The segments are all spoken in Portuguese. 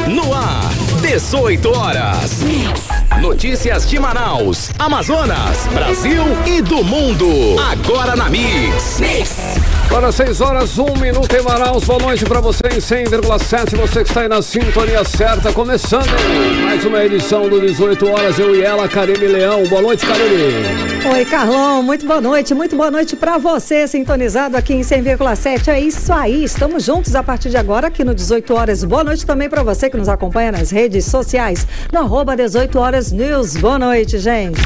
No ar, 18 horas. Notícias de Manaus, Amazonas, Brasil e do mundo. Agora na Mix. Agora 6 horas, 1 minuto em Manaus. Boa noite pra você em 100,7. Você que está aí na sintonia certa. Começando mais uma edição do 18 horas. Eu e ela, Karime Leão. Boa noite, Karime. Oi, Carlão. Muito boa noite pra você, sintonizado aqui em 100,7. É isso aí. Estamos juntos a partir de agora aqui no 18 horas. Boa noite também pra você que nos acompanha nas redes sociais. No @ 18 horas News. Boa noite, gente.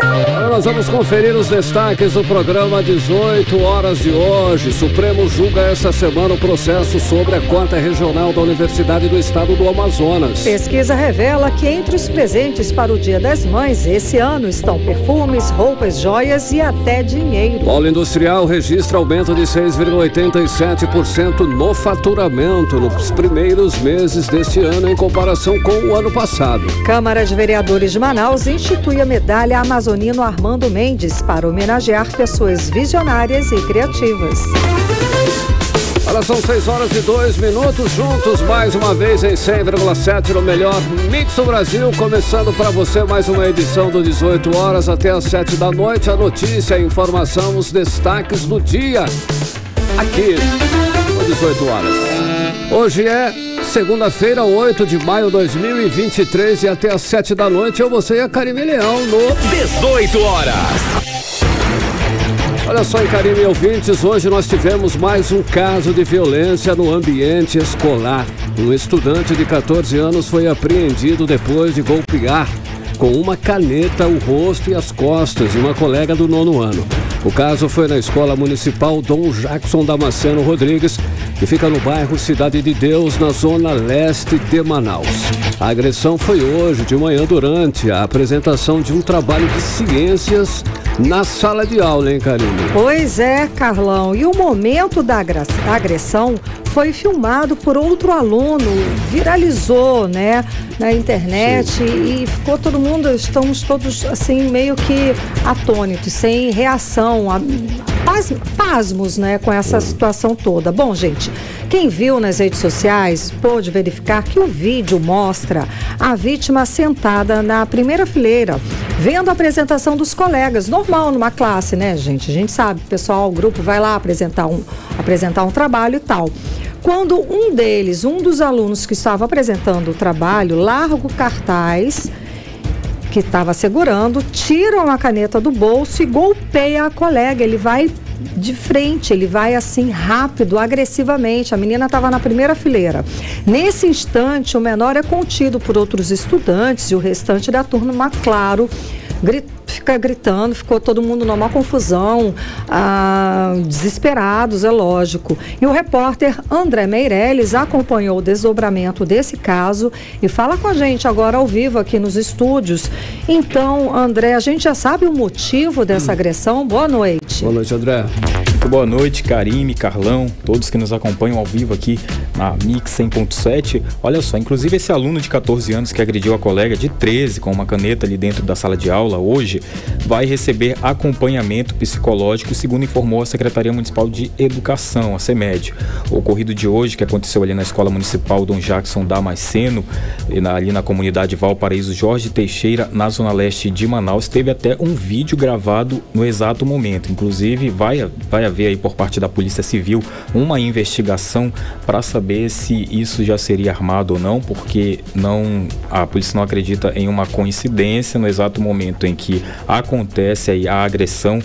Agora nós vamos conferir os destaques do programa 18 horas de hoje. Supremo julga essa semana o processo sobre a cota regional da Universidade do Estado do Amazonas. Pesquisa revela que entre os presentes para o Dia das Mães esse ano estão perfumes, roupas, joias e até dinheiro. Polo industrial registra aumento de 6,87% no faturamento nos primeiros meses deste ano em comparação com o ano passado. Câmara de Vereadores de Manaus institui a medalha Amazonino Armando Mendes para homenagear pessoas visionárias e criativas. Olha, são 6 horas e 2 minutos juntos mais uma vez em 100,7 no melhor Mix do Brasil, começando para você mais uma edição do 18 horas até às 7 da noite. A notícia, a informação, os destaques do dia aqui no 18 horas. Hoje é segunda-feira, 8 de maio de 2023 e até às 7 da noite eu, você e a Karime Leão no 18 horas. Olha só, Karime e ouvintes, hoje nós tivemos mais um caso de violência no ambiente escolar. Um estudante de 14 anos foi apreendido depois de golpear com uma caneta o rosto e as costas de uma colega do 9º ano. O caso foi na Escola Municipal Dom Jackson Damasceno Rodrigues, que fica no bairro Cidade de Deus, na zona leste de Manaus. A agressão foi hoje de manhã durante a apresentação de um trabalho de ciências na sala de aula, hein, Karime? Pois é, Carlão. E o momento da agressão foi filmado por outro aluno, viralizou, né, na internet. Sim. E ficou todo mundo, estamos todos assim meio que atônitos, sem reação, pasmos, né, com essa situação toda. Bom, gente, quem viu nas redes sociais pôde verificar que o vídeo mostra a vítima sentada na primeira fileira, vendo a apresentação dos colegas, normal numa classe, né, gente? A gente sabe, pessoal, o grupo vai lá apresentar um trabalho e tal. Quando um dos alunos que estava apresentando o trabalho larga o cartaz que estava segurando, tira uma caneta do bolso e golpeia a colega. Ele vai de frente, ele vai assim rápido, agressivamente. A menina estava na primeira fileira. Nesse instante, o menor é contido por outros estudantes e o restante da turma, claro, fica gritando, ficou todo mundo numa confusão, desesperados, é lógico. E o repórter André Meirelles acompanhou o desdobramento desse caso e fala com a gente agora ao vivo aqui nos estúdios. Então, André, a gente já sabe o motivo dessa agressão? Boa noite. Boa noite, André. Boa noite, Karime, Carlão, todos que nos acompanham ao vivo aqui na Mix 100.7. Olha só, inclusive esse aluno de 14 anos que agrediu a colega de 13 com uma caneta ali dentro da sala de aula hoje vai receber acompanhamento psicológico, segundo informou a Secretaria Municipal de Educação, a CEMED. O ocorrido de hoje, que aconteceu ali na Escola Municipal Dom Jackson Damasceno, ali na comunidade Valparaíso Jorge Teixeira, na zona leste de Manaus, teve até um vídeo gravado no exato momento. Inclusive, vai haver aí por parte da Polícia Civil uma investigação para saber se isso já seria armado ou não, porque a polícia não acredita em uma coincidência. No exato momento em que acontece aí a agressão,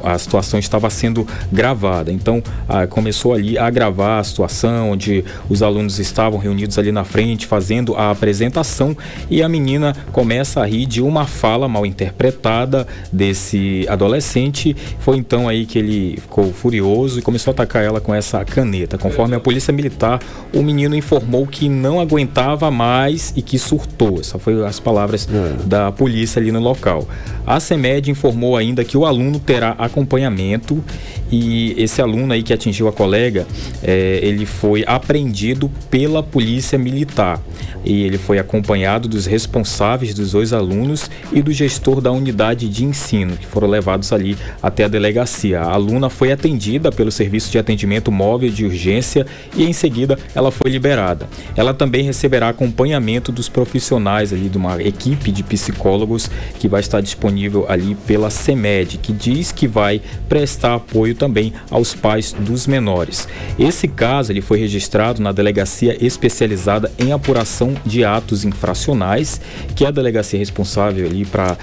a situação estava sendo gravada. Então começou ali a gravar a situação onde os alunos estavam reunidos ali na frente fazendo a apresentação e a menina começa a rir de uma fala mal interpretada desse adolescente. Foi então aí que ele ficou furioso e começou a atacar ela com essa caneta. Conforme a polícia militar, o menino informou que não aguentava mais e que surtou. Essas foram as palavras da polícia ali no local. A CEMED informou ainda que o aluno terá acompanhamento e esse aluno aí que atingiu a colega, ele foi apreendido pela polícia militar e ele foi acompanhado dos responsáveis dos dois alunos e do gestor da unidade de ensino, que foram levados ali até a delegacia. A aluna foi atendida pelo Serviço de Atendimento Móvel de Urgência e em seguida ela foi liberada. Ela também receberá acompanhamento dos profissionais ali, de uma equipe de psicólogos que vai estar disponível ali pela CEMED, que diz que vai prestar apoio também aos pais dos menores. Esse caso ele foi registrado na Delegacia Especializada em Apuração de Atos Infracionais, que é a delegacia responsável ali para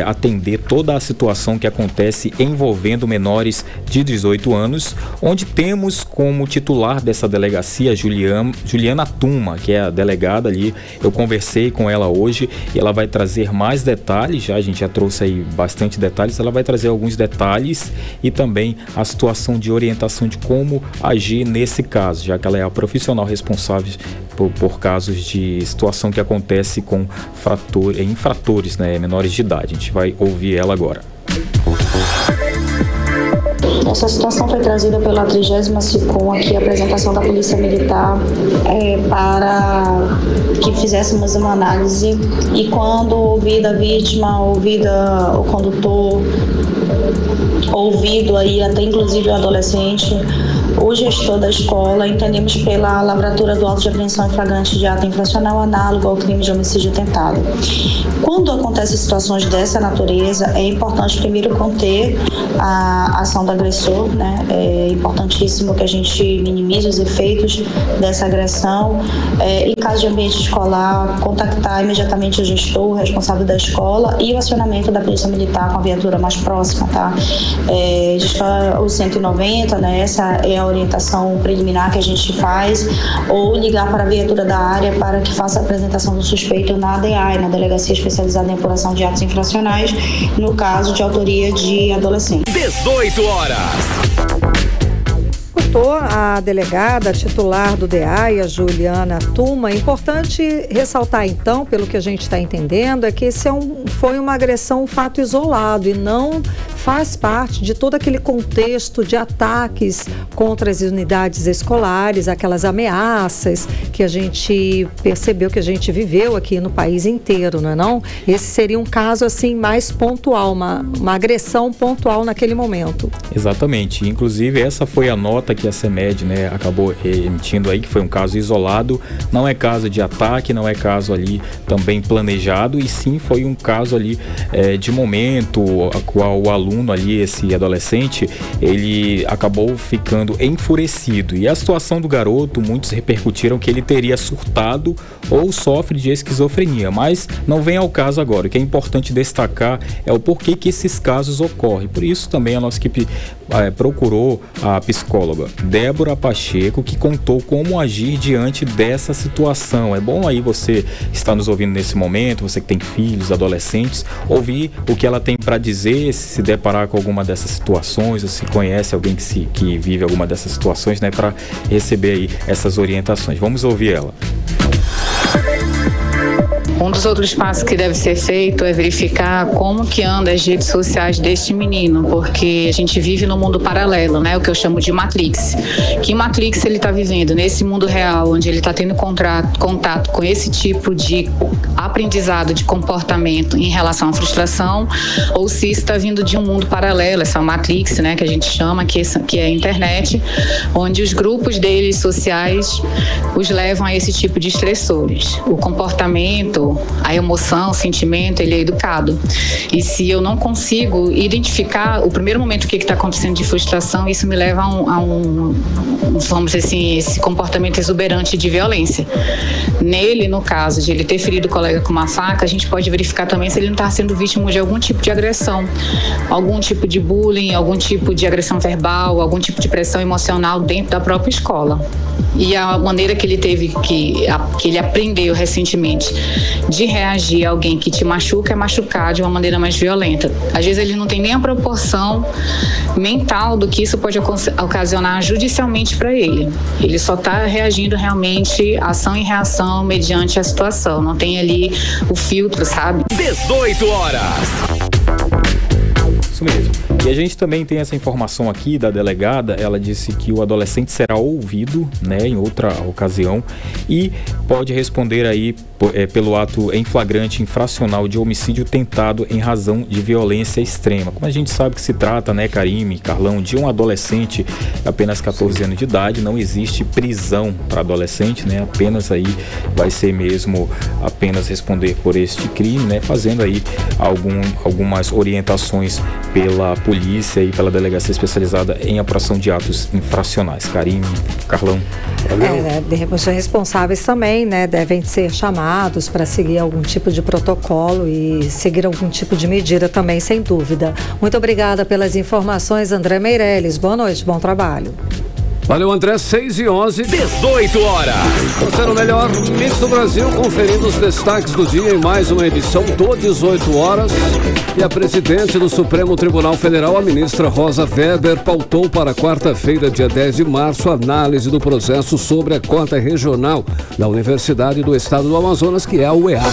atender toda a situação que acontece envolvendo menores de 18 anos, onde temos como titular dessa delegacia Juliana Tuma, que é a delegada ali. Eu conversei com ela hoje e ela vai trazer mais detalhes, a gente já trouxe aí bastante detalhes, ela vai trazer alguns detalhes e também a situação de orientação de como agir nesse caso, já que ela é a profissional responsável por casos de situação que acontece com infratores, né, menores de idade. A gente vai ouvir ela agora. Essa situação foi trazida pela 30ª SICOM aqui, a apresentação da Polícia Militar, para que fizéssemos uma análise, e quando ouvida a vítima, ouvida o condutor, ouvido aí até inclusive o adolescente, o gestor da escola, entendemos pela lavratura do auto de apreensão em flagrante de ato infracional análogo ao crime de homicídio tentado. Quando acontecem situações dessa natureza, é importante primeiro conter a ação do agressor, né? É importantíssimo que a gente minimize os efeitos dessa agressão. Em caso de ambiente escolar, contactar imediatamente o gestor, o responsável da escola, e o acionamento da Polícia Militar com a viatura mais próxima, tá? O 190, né? Essa é a orientação preliminar que a gente faz, ou ligar para a viatura da área para que faça a apresentação do suspeito na DEAI, na Delegacia Especializada em Apuração de Atos Infracionais, no caso de autoria de adolescente. 18 horas. A delegada titular do DEAI, a Juliana Tuma. Importante ressaltar, então, pelo que a gente está entendendo, é que esse foi uma agressão, um fato isolado, e não faz parte de todo aquele contexto de ataques contra as unidades escolares, aquelas ameaças que a gente percebeu, que a gente viveu aqui no país inteiro, não é não? Esse seria um caso assim mais pontual, uma agressão pontual naquele momento. Exatamente, inclusive essa foi a nota que a CEMED, né, acabou emitindo aí, que foi um caso isolado, não é caso de ataque, não é caso ali também planejado, e sim foi um caso ali de momento, a qual o aluno ali, esse adolescente, ele acabou ficando enfurecido, e a situação do garoto, muitos repercutiram que ele teria surtado ou sofre de esquizofrenia, mas não vem ao caso agora. O que é importante destacar é o porquê que esses casos ocorrem. Por isso também a nossa equipe procurou a psicóloga Débora Pacheco, que contou como agir diante dessa situação. É bom aí você estar nos ouvindo nesse momento, você que tem filhos, adolescentes, ouvir o que ela tem para dizer, se deparar com alguma dessas situações, ou se conhece alguém que vive alguma dessas situações, né, para receber aí essas orientações. Vamos ouvir ela. Um dos outros passos que deve ser feito é verificar como que anda as redes sociais deste menino, porque a gente vive num mundo paralelo, né? O que eu chamo de Matrix. Que Matrix ele está vivendo? Nesse mundo real, onde ele está tendo contato com esse tipo de aprendizado, de comportamento em relação à frustração, ou se está vindo de um mundo paralelo, essa Matrix, né? Que a gente chama, que é a internet, onde os grupos deles sociais os levam a esse tipo de estressores. O comportamento, a emoção, o sentimento, ele é educado. E se eu não consigo identificar o primeiro momento que está acontecendo de frustração, isso me leva a um, vamos dizer assim, esse comportamento exuberante de violência. Nele, no caso de ele ter ferido o colega com uma faca, a gente pode verificar também se ele não está sendo vítima de algum tipo de agressão, algum tipo de bullying, algum tipo de agressão verbal, algum tipo de pressão emocional dentro da própria escola. E a maneira que ele teve, que ele aprendeu recentemente de reagir a alguém que te machuca é machucar de uma maneira mais violenta. Às vezes ele não tem nem a proporção mental do que isso pode ocasionar judicialmente para ele. Ele só está reagindo realmente ação e reação mediante a situação. Não tem ali o filtro, sabe? 18 horas. Isso mesmo. E a gente também tem essa informação aqui da delegada, ela disse que o adolescente será ouvido, né, em outra ocasião e pode responder aí pelo ato em flagrante infracional de homicídio tentado em razão de violência extrema. Como a gente sabe que se trata, né, Karime, Carlão, de um adolescente de apenas 14 anos de idade, não existe prisão para adolescente, né, apenas aí vai ser mesmo apenas responder por este crime, né, fazendo aí algumas orientações pela polícia e pela delegacia especializada em apuração de atos infracionais. Karime, Carlão. Os responsáveis também, né, devem ser chamados para seguir algum tipo de protocolo e seguir algum tipo de medida também, sem dúvida. Muito obrigada pelas informações, André Meirelles. Boa noite, bom trabalho. Valeu, André. 6h11. 18 horas. Você é o melhor mix do Brasil, conferindo os destaques do dia em mais uma edição do 18 horas. E a presidente do Supremo Tribunal Federal, a ministra Rosa Weber, pautou para quarta-feira, dia 10 de março, a análise do processo sobre a cota regional da Universidade do Estado do Amazonas, que é a UEA.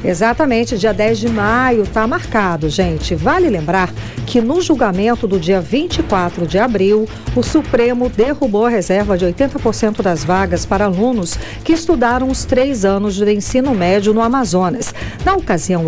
Exatamente, dia 10 de maio está marcado, gente. Vale lembrar que no julgamento do dia 24 de abril, o Supremo derrubou a reserva de 80% das vagas para alunos que estudaram os 3 anos de ensino médio no Amazonas. Na ocasião,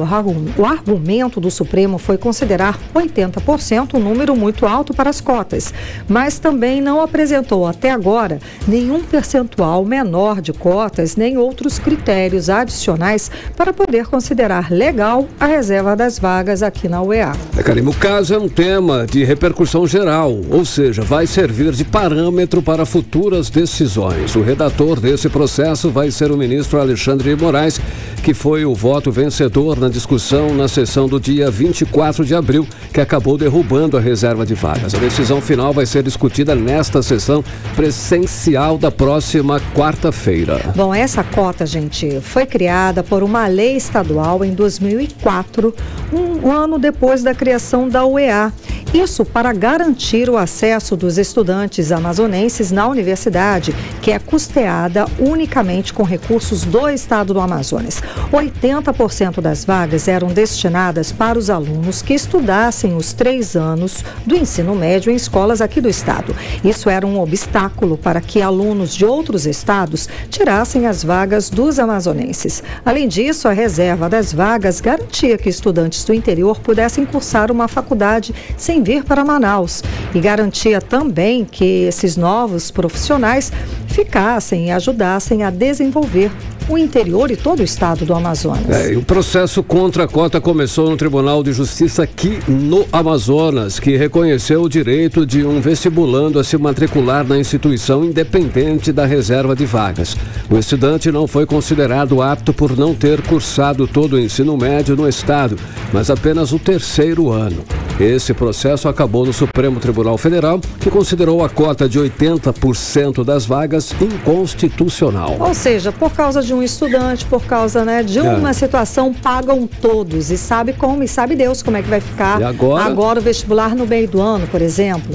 o argumento do Supremo foi considerar 80% um número muito alto para as cotas, mas também não apresentou até agora nenhum percentual menor de cotas, nem outros critérios adicionais para poder considerar legal a reserva das vagas aqui na UEA. Karime, o caso é um tema de repercussão geral, ou seja, vai servir de parâmetro para futuras decisões. O redator desse processo vai ser o ministro Alexandre de Moraes, que foi o voto vencedor na discussão na sessão do dia 24 de abril, que acabou derrubando a reserva de vagas. A decisão final vai ser discutida nesta sessão presencial da próxima quarta-feira. Bom, essa cota, gente, foi criada por uma lei estadual em 2004, um ano depois da criação da UEA. Isso para garantir o acesso dos estudantes amazonenses na universidade, que é custeada unicamente com recursos do estado do Amazonas. 80% das vagas eram destinadas para os alunos que estudassem os 3 anos do ensino médio em escolas aqui do estado. Isso era um obstáculo para que alunos de outros estados tirassem as vagas dos amazonenses. Além disso, a reserva das vagas garantia que estudantes do interior pudessem cursar uma faculdade sem vir para Manaus e garantia também que esses novos profissionais ficassem e ajudassem a desenvolver o interior e todo o estado do Amazonas. E o processo contra a cota começou no Tribunal de Justiça aqui no Amazonas, que reconheceu o direito de um vestibulando a se matricular na instituição independente da reserva de vagas. O estudante não foi considerado apto por não ter cursado todo o ensino médio no estado, mas apenas o 3º ano. Esse processo acabou no Supremo Tribunal Federal, que considerou a cota de 80% das vagas inconstitucional. Ou seja, por causa de um estudante, por causa, né, de uma situação, pagam todos. E sabe como, e sabe Deus como é que vai ficar agora o vestibular no meio do ano, por exemplo.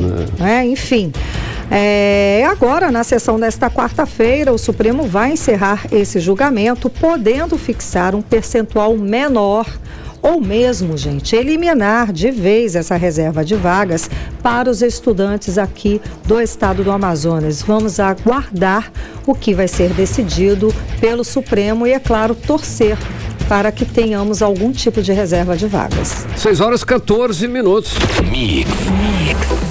Enfim. Agora, na sessão desta quarta-feira, o Supremo vai encerrar esse julgamento, podendo fixar um percentual menor ou mesmo, gente, eliminar de vez essa reserva de vagas para os estudantes aqui do estado do Amazonas. Vamos aguardar o que vai ser decidido pelo Supremo e, é claro, torcer para que tenhamos algum tipo de reserva de vagas. 6h14. Mix.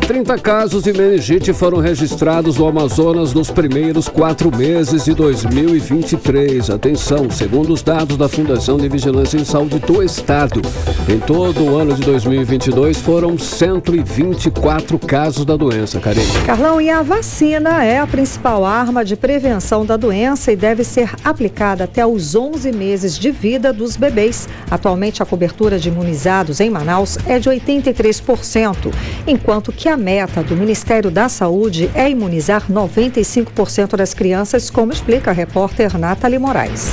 30 casos de meningite foram registrados no Amazonas nos primeiros 4 meses de 2023. Atenção, segundo os dados da Fundação de Vigilância em Saúde do Estado, em todo o ano de 2022 foram 124 casos da doença, Karine. Carlão, e a vacina é a principal arma de prevenção da doença e deve ser aplicada até os 11 meses de vida dos bebês. Atualmente, a cobertura de imunizados em Manaus é de 83%, enquanto que a meta do Ministério da Saúde é imunizar 95% das crianças, como explica a repórter Nathalie Moraes.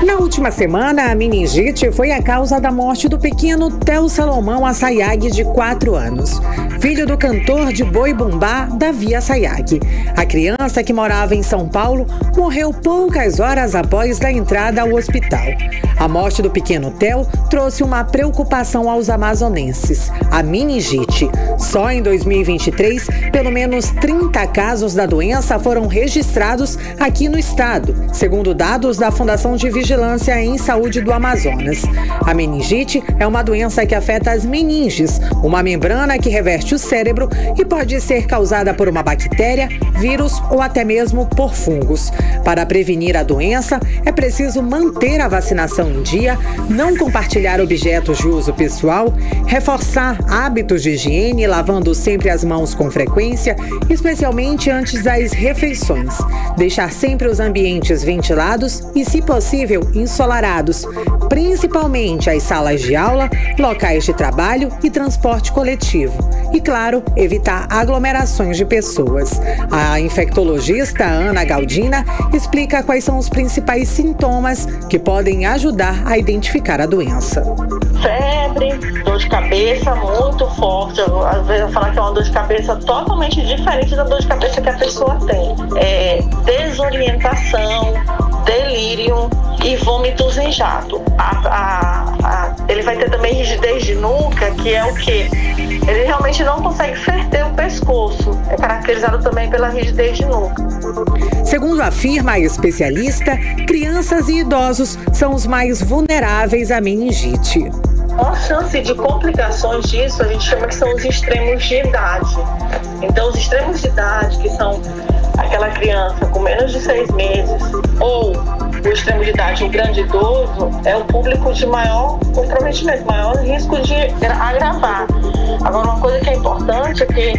Na última semana, a meningite foi a causa da morte do pequeno Theo Salomão Assayag, de 4 anos. filho do cantor de boi bumbá, Davi Assayag. A criança, que morava em São Paulo, morreu poucas horas após a entrada ao hospital. A morte do pequeno Theo trouxe uma preocupação aos amazonenses: a meningite. Só em 2023, pelo menos 30 casos da doença foram registrados aqui no estado, segundo dados da Fundação de Vigilância em Saúde do Amazonas. A meningite é uma doença que afeta as meninges, uma membrana que reveste o cérebro e pode ser causada por uma bactéria, vírus ou até mesmo por fungos. Para prevenir a doença, é preciso manter a vacinação em dia, não compartilhar objetos de uso pessoal, reforçar hábitos de higiene, lavando sempre as mãos com frequência, especialmente antes das refeições. Deixar sempre os ambientes ventilados e, se possível, ensolarados, principalmente as salas de aula, locais de trabalho e transporte coletivo. E, claro, evitar aglomerações de pessoas. A infectologista Ana Galdina explica quais são os principais sintomas que podem ajudar a identificar a doença. Febre, dor de cabeça muito forte. Às vezes eu falo que é uma dor de cabeça totalmente diferente da dor de cabeça que a pessoa tem. Desorientação, delírio e vômitos em jato. Ele vai ter também rigidez de nuca, que é o quê? Ele realmente não consegue ferter o pescoço. É caracterizado também pela rigidez de nuca. Segundo afirma a especialista, crianças e idosos são os mais vulneráveis à meningite. A chance de complicações disso, a gente chama que são os extremos de idade. Então, os extremos de idade, que são aquela criança com menos de 6 meses, ou o extremo de idade, o grande idoso, é o público de maior comprometimento, maior risco de agravar. Agora, uma coisa que é importante é que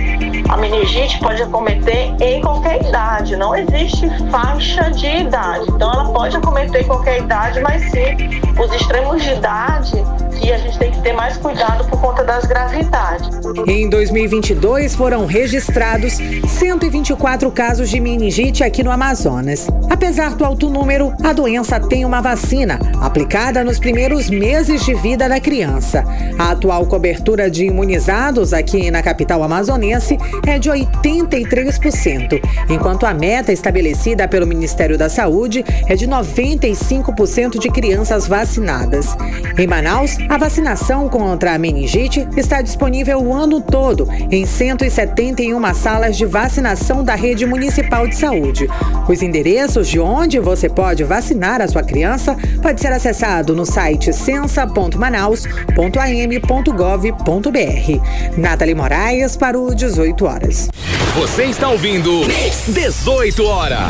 a meningite pode acometer em qualquer idade, não existe faixa de idade. Então, ela pode acometer em qualquer idade, mas sim os extremos de idade, que a gente tem que ter mais cuidado por conta das gravidades. Em 2022, foram registrados 124 casos de meningite aqui no Amazonas. Apesar do alto número, a doença tem uma vacina aplicada nos primeiros meses de vida da criança. A atual cobertura de imunizados aqui na capital amazonense é de 83%, enquanto a meta estabelecida pelo Ministério da Saúde é de 95% de crianças vacinadas. Em Manaus, a vacinação contra a meningite está disponível o ano todo em 171 salas de vacinação da rede municipal de saúde. Os endereços de onde você pode vacinar a sua criança pode ser acessado no site censa.manaus.am.gov.br. Nathalie Moraes para o 18 horas. Você está ouvindo 18 horas.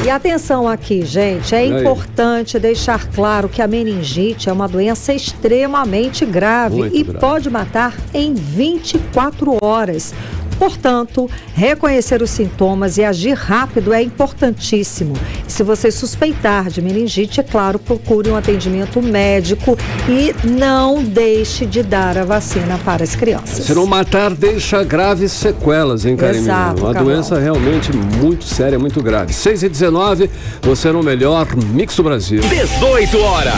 E atenção aqui, gente, é importante deixar claro que a meningite é uma doença extremamente grave e pode matar em 24 horas. Portanto, reconhecer os sintomas e agir rápido é importantíssimo. E se você suspeitar de meningite, é claro, procure um atendimento médico e não deixe de dar a vacina para as crianças. Se não matar, deixa graves sequelas, hein, Karine? Exato, uma doença realmente muito séria, muito grave. 6h19, você no melhor Mix do Brasil. 18 horas.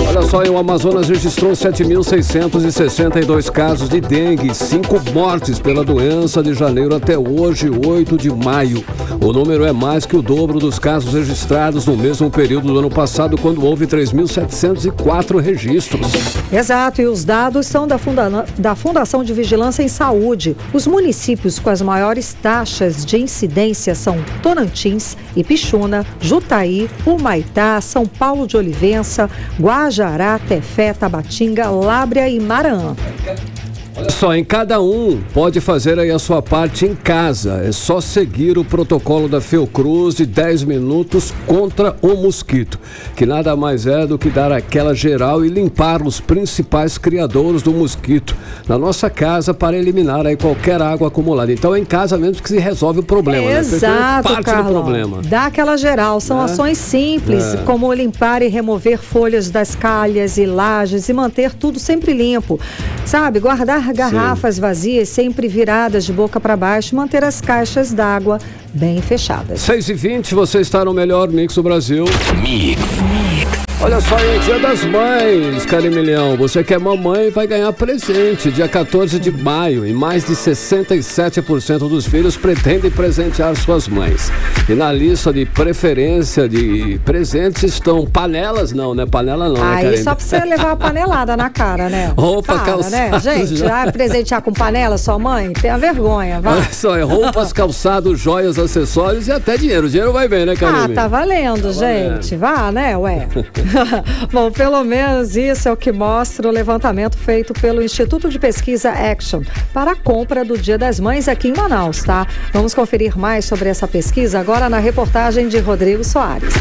Olha só, o Amazonas registrou 7.662 casos de dengue, 5 mortes pela doença de janeiro até hoje, 8 de maio. O número é mais que o dobro dos casos registrados no mesmo período do ano passado, quando houve 3.704 registros. Exato, e os dados são da Fundação de Vigilância em Saúde. Os municípios com as maiores taxas de incidência são Tonantins, Ipixuna, Jutaí, Humaitá, São Paulo de Olivença, Guajará, Tefé, Tabatinga, Lábrea e Maranhão. Só em cada um pode fazer aí a sua parte em casa. É só seguir o protocolo da Fiocruz de 10 minutos contra o mosquito, que nada mais é do que dar aquela geral e limpar os principais criadouros do mosquito na nossa casa para eliminar aí qualquer água acumulada. Então é em casa mesmo que se resolve o problema. Exato, né? Parte do problema. Dá aquela geral. São ações simples, como limpar e remover folhas das calhas e lajes e manter tudo sempre limpo. Sabe, guardar garrafas vazias sempre viradas de boca para baixo, manter as caixas d'água bem fechadas. 6h20, você está no melhor Mix do Brasil. Mix. Olha só, é Dia das Mães, Carimilhão. Você que é mamãe vai ganhar presente dia 14 de maio. E mais de 67% dos filhos pretendem presentear suas mães. E na lista de preferência de presentes estão panelas, não, né? Panela não, né, Aí só pra você levar uma panelada na cara, né? Roupa, calçado, né? Gente, vai presentear com panela sua mãe? Tenha vergonha, vai. Olha só, roupas, calçados, joias, acessórios e até dinheiro. O dinheiro vai bem, né, Karime? Tá valendo, gente. Vá, né, ué. Bom, pelo menos isso é o que mostra o levantamento feito pelo Instituto de Pesquisa Action para a compra do Dia das Mães aqui em Manaus, tá? Vamos conferir mais sobre essa pesquisa agora na reportagem de Rodrigo Soares.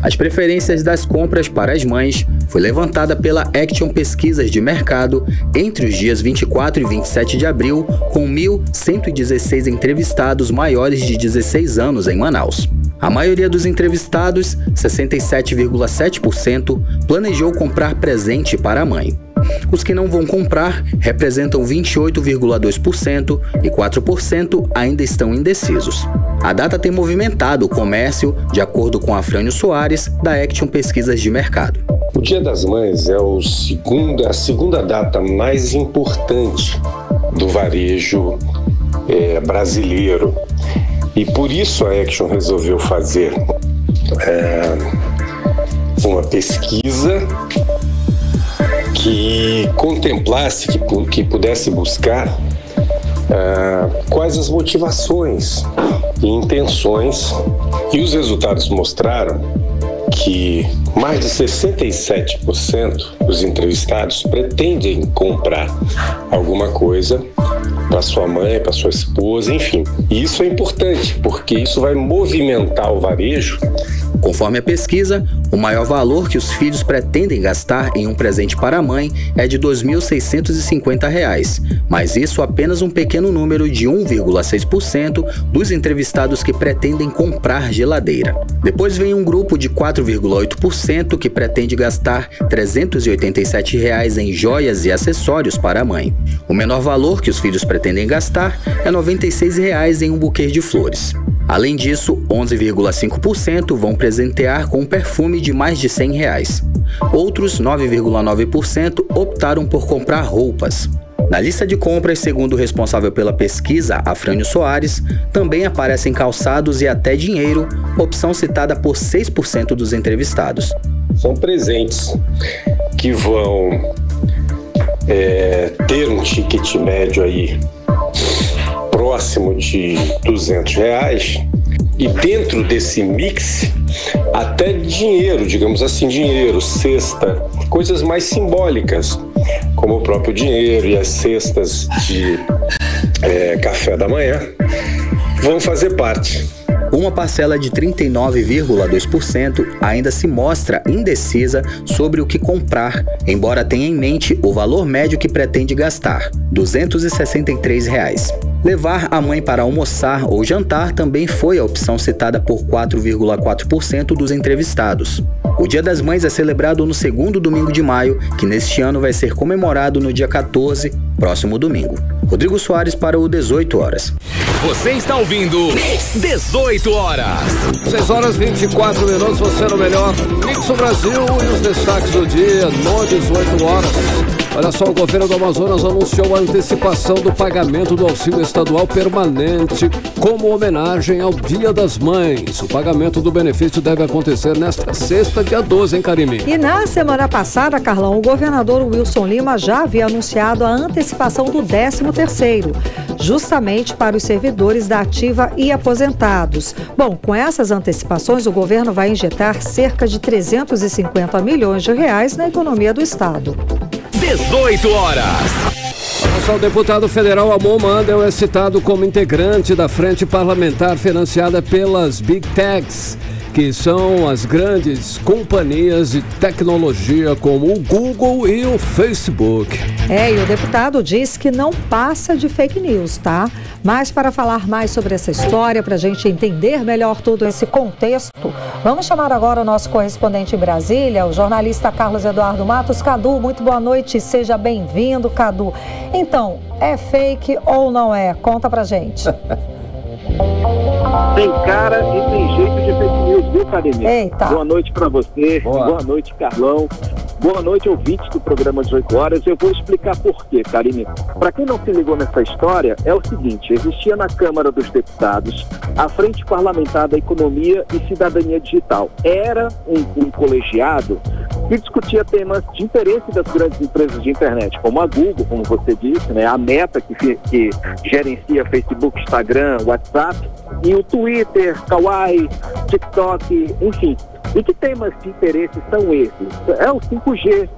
As preferências das compras para as mães foi levantada pela Action Pesquisas de Mercado entre os dias 24 e 27 de abril, com 1.116 entrevistados maiores de 16 anos em Manaus. A maioria dos entrevistados, 67,7%, planejou comprar presente para a mãe. Os que não vão comprar representam 28,2% e 4% ainda estão indecisos. A data tem movimentado o comércio, de acordo com Afrânio Soares, da Action Pesquisas de Mercado. O Dia das Mães é a segunda data mais importante do varejo brasileiro. E por isso a Action resolveu fazer uma pesquisa que contemplasse, que pudesse buscar quais as motivações e intenções. E os resultados mostraram que mais de 67% dos entrevistados pretendem comprar alguma coisa para sua mãe, para sua esposa, enfim. E isso é importante, porque isso vai movimentar o varejo. Conforme a pesquisa, o maior valor que os filhos pretendem gastar em um presente para a mãe é de R$ 2.650, mas isso apenas um pequeno número de 1,6% dos entrevistados que pretendem comprar geladeira. Depois vem um grupo de 4,8% que pretende gastar R$ 387 em joias e acessórios para a mãe. O menor valor que os filhos pretendem gastar é R$ 96 em um buquê de flores. Além disso, 11,5% vão presentear com um perfume de mais de R$ 100. Outros 9,9% optaram por comprar roupas. Na lista de compras, segundo o responsável pela pesquisa, Afrânio Soares, também aparecem calçados e até dinheiro, opção citada por 6% dos entrevistados. São presentes que vão ter um ticket médio aí próximo de R$ 200, e dentro desse mix até dinheiro, digamos assim, dinheiro, cesta, coisas mais simbólicas, como o próprio dinheiro e as cestas de café da manhã, vão fazer parte. Uma parcela de 39,2% ainda se mostra indecisa sobre o que comprar, embora tenha em mente o valor médio que pretende gastar, R$ 263. Levar a mãe para almoçar ou jantar também foi a opção citada por 4,4% dos entrevistados. O Dia das Mães é celebrado no segundo domingo de maio, que neste ano vai ser comemorado no dia 14, próximo domingo. Rodrigo Soares para o 18 horas. Você está ouvindo 18 horas. 6 horas 24 minutos, você no melhor Mix do Brasil e os destaques do dia no 18 horas. Olha só, o governo do Amazonas anunciou a antecipação do pagamento do auxílio estadual permanente como homenagem ao Dia das Mães. O pagamento do benefício deve acontecer nesta sexta, dia 12, hein, Karime? E na semana passada, Carlão, o governador Wilson Lima já havia anunciado a antecipação do 13º, justamente para os servidores da ativa e aposentados. Bom, com essas antecipações, o governo vai injetar cerca de 350 milhões de reais na economia do estado. 18 horas. Olha só, o deputado federal Amon Mandel é citado como integrante da frente parlamentar financiada pelas Big Techs, que são as grandes companhias de tecnologia como o Google e o Facebook. E o deputado diz que não passa de fake news, tá? Mas para falar mais sobre essa história, para a gente entender melhor todo esse contexto, vamos chamar agora o nosso correspondente em Brasília, o jornalista Carlos Eduardo Matos. Cadu, muito boa noite, seja bem-vindo, Cadu. Então, é fake ou não é? Conta pra gente. Tem cara e tem jeito de fake news, viu, Karine? Eita. Boa noite para você. Boa noite, Carlão. Boa noite, ouvintes do programa 18 Horas. Eu vou explicar por quê, Karine. Para quem não se ligou nessa história, é o seguinte: existia na Câmara dos Deputados a Frente Parlamentar da Economia e Cidadania Digital. Era um colegiado que discutia temas de interesse das grandes empresas de internet, como a Google, como você disse, né, a Meta, que gerencia Facebook, Instagram, WhatsApp, e o Twitter, Kawaii, TikTok, enfim. E que temas de interesse são esses? É o 5G,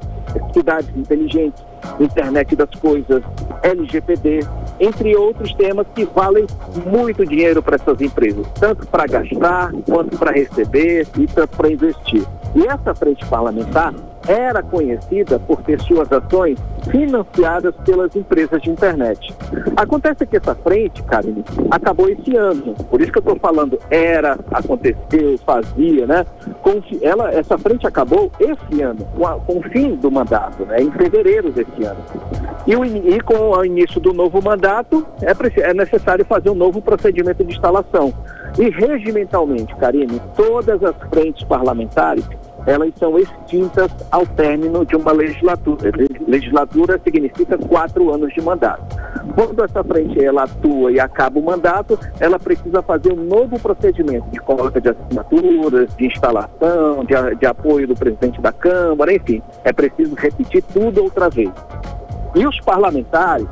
cidades inteligentes, internet das coisas, LGPD, entre outros temas que valem muito dinheiro para essas empresas, tanto para gastar, quanto para receber e tanto para investir. E essa frente parlamentar era conhecida por ter suas ações financiadas pelas empresas de internet. Acontece que essa frente, Karine, acabou esse ano. Por isso que eu estou falando aconteceu, fazia, né? Essa frente acabou esse ano, com o fim do mandato, né? Em fevereiro desse ano. E com o início do novo mandato, é necessário fazer um novo procedimento de instalação. E regimentalmente, Karine, todas as frentes parlamentares, elas são extintas ao término de uma legislatura. Legislatura significa 4 anos de mandato. Quando essa frente ela atua e acaba o mandato, ela precisa fazer um novo procedimento de coloca de assinaturas, de instalação, de apoio do presidente da Câmara, enfim. É preciso repetir tudo outra vez. E os parlamentares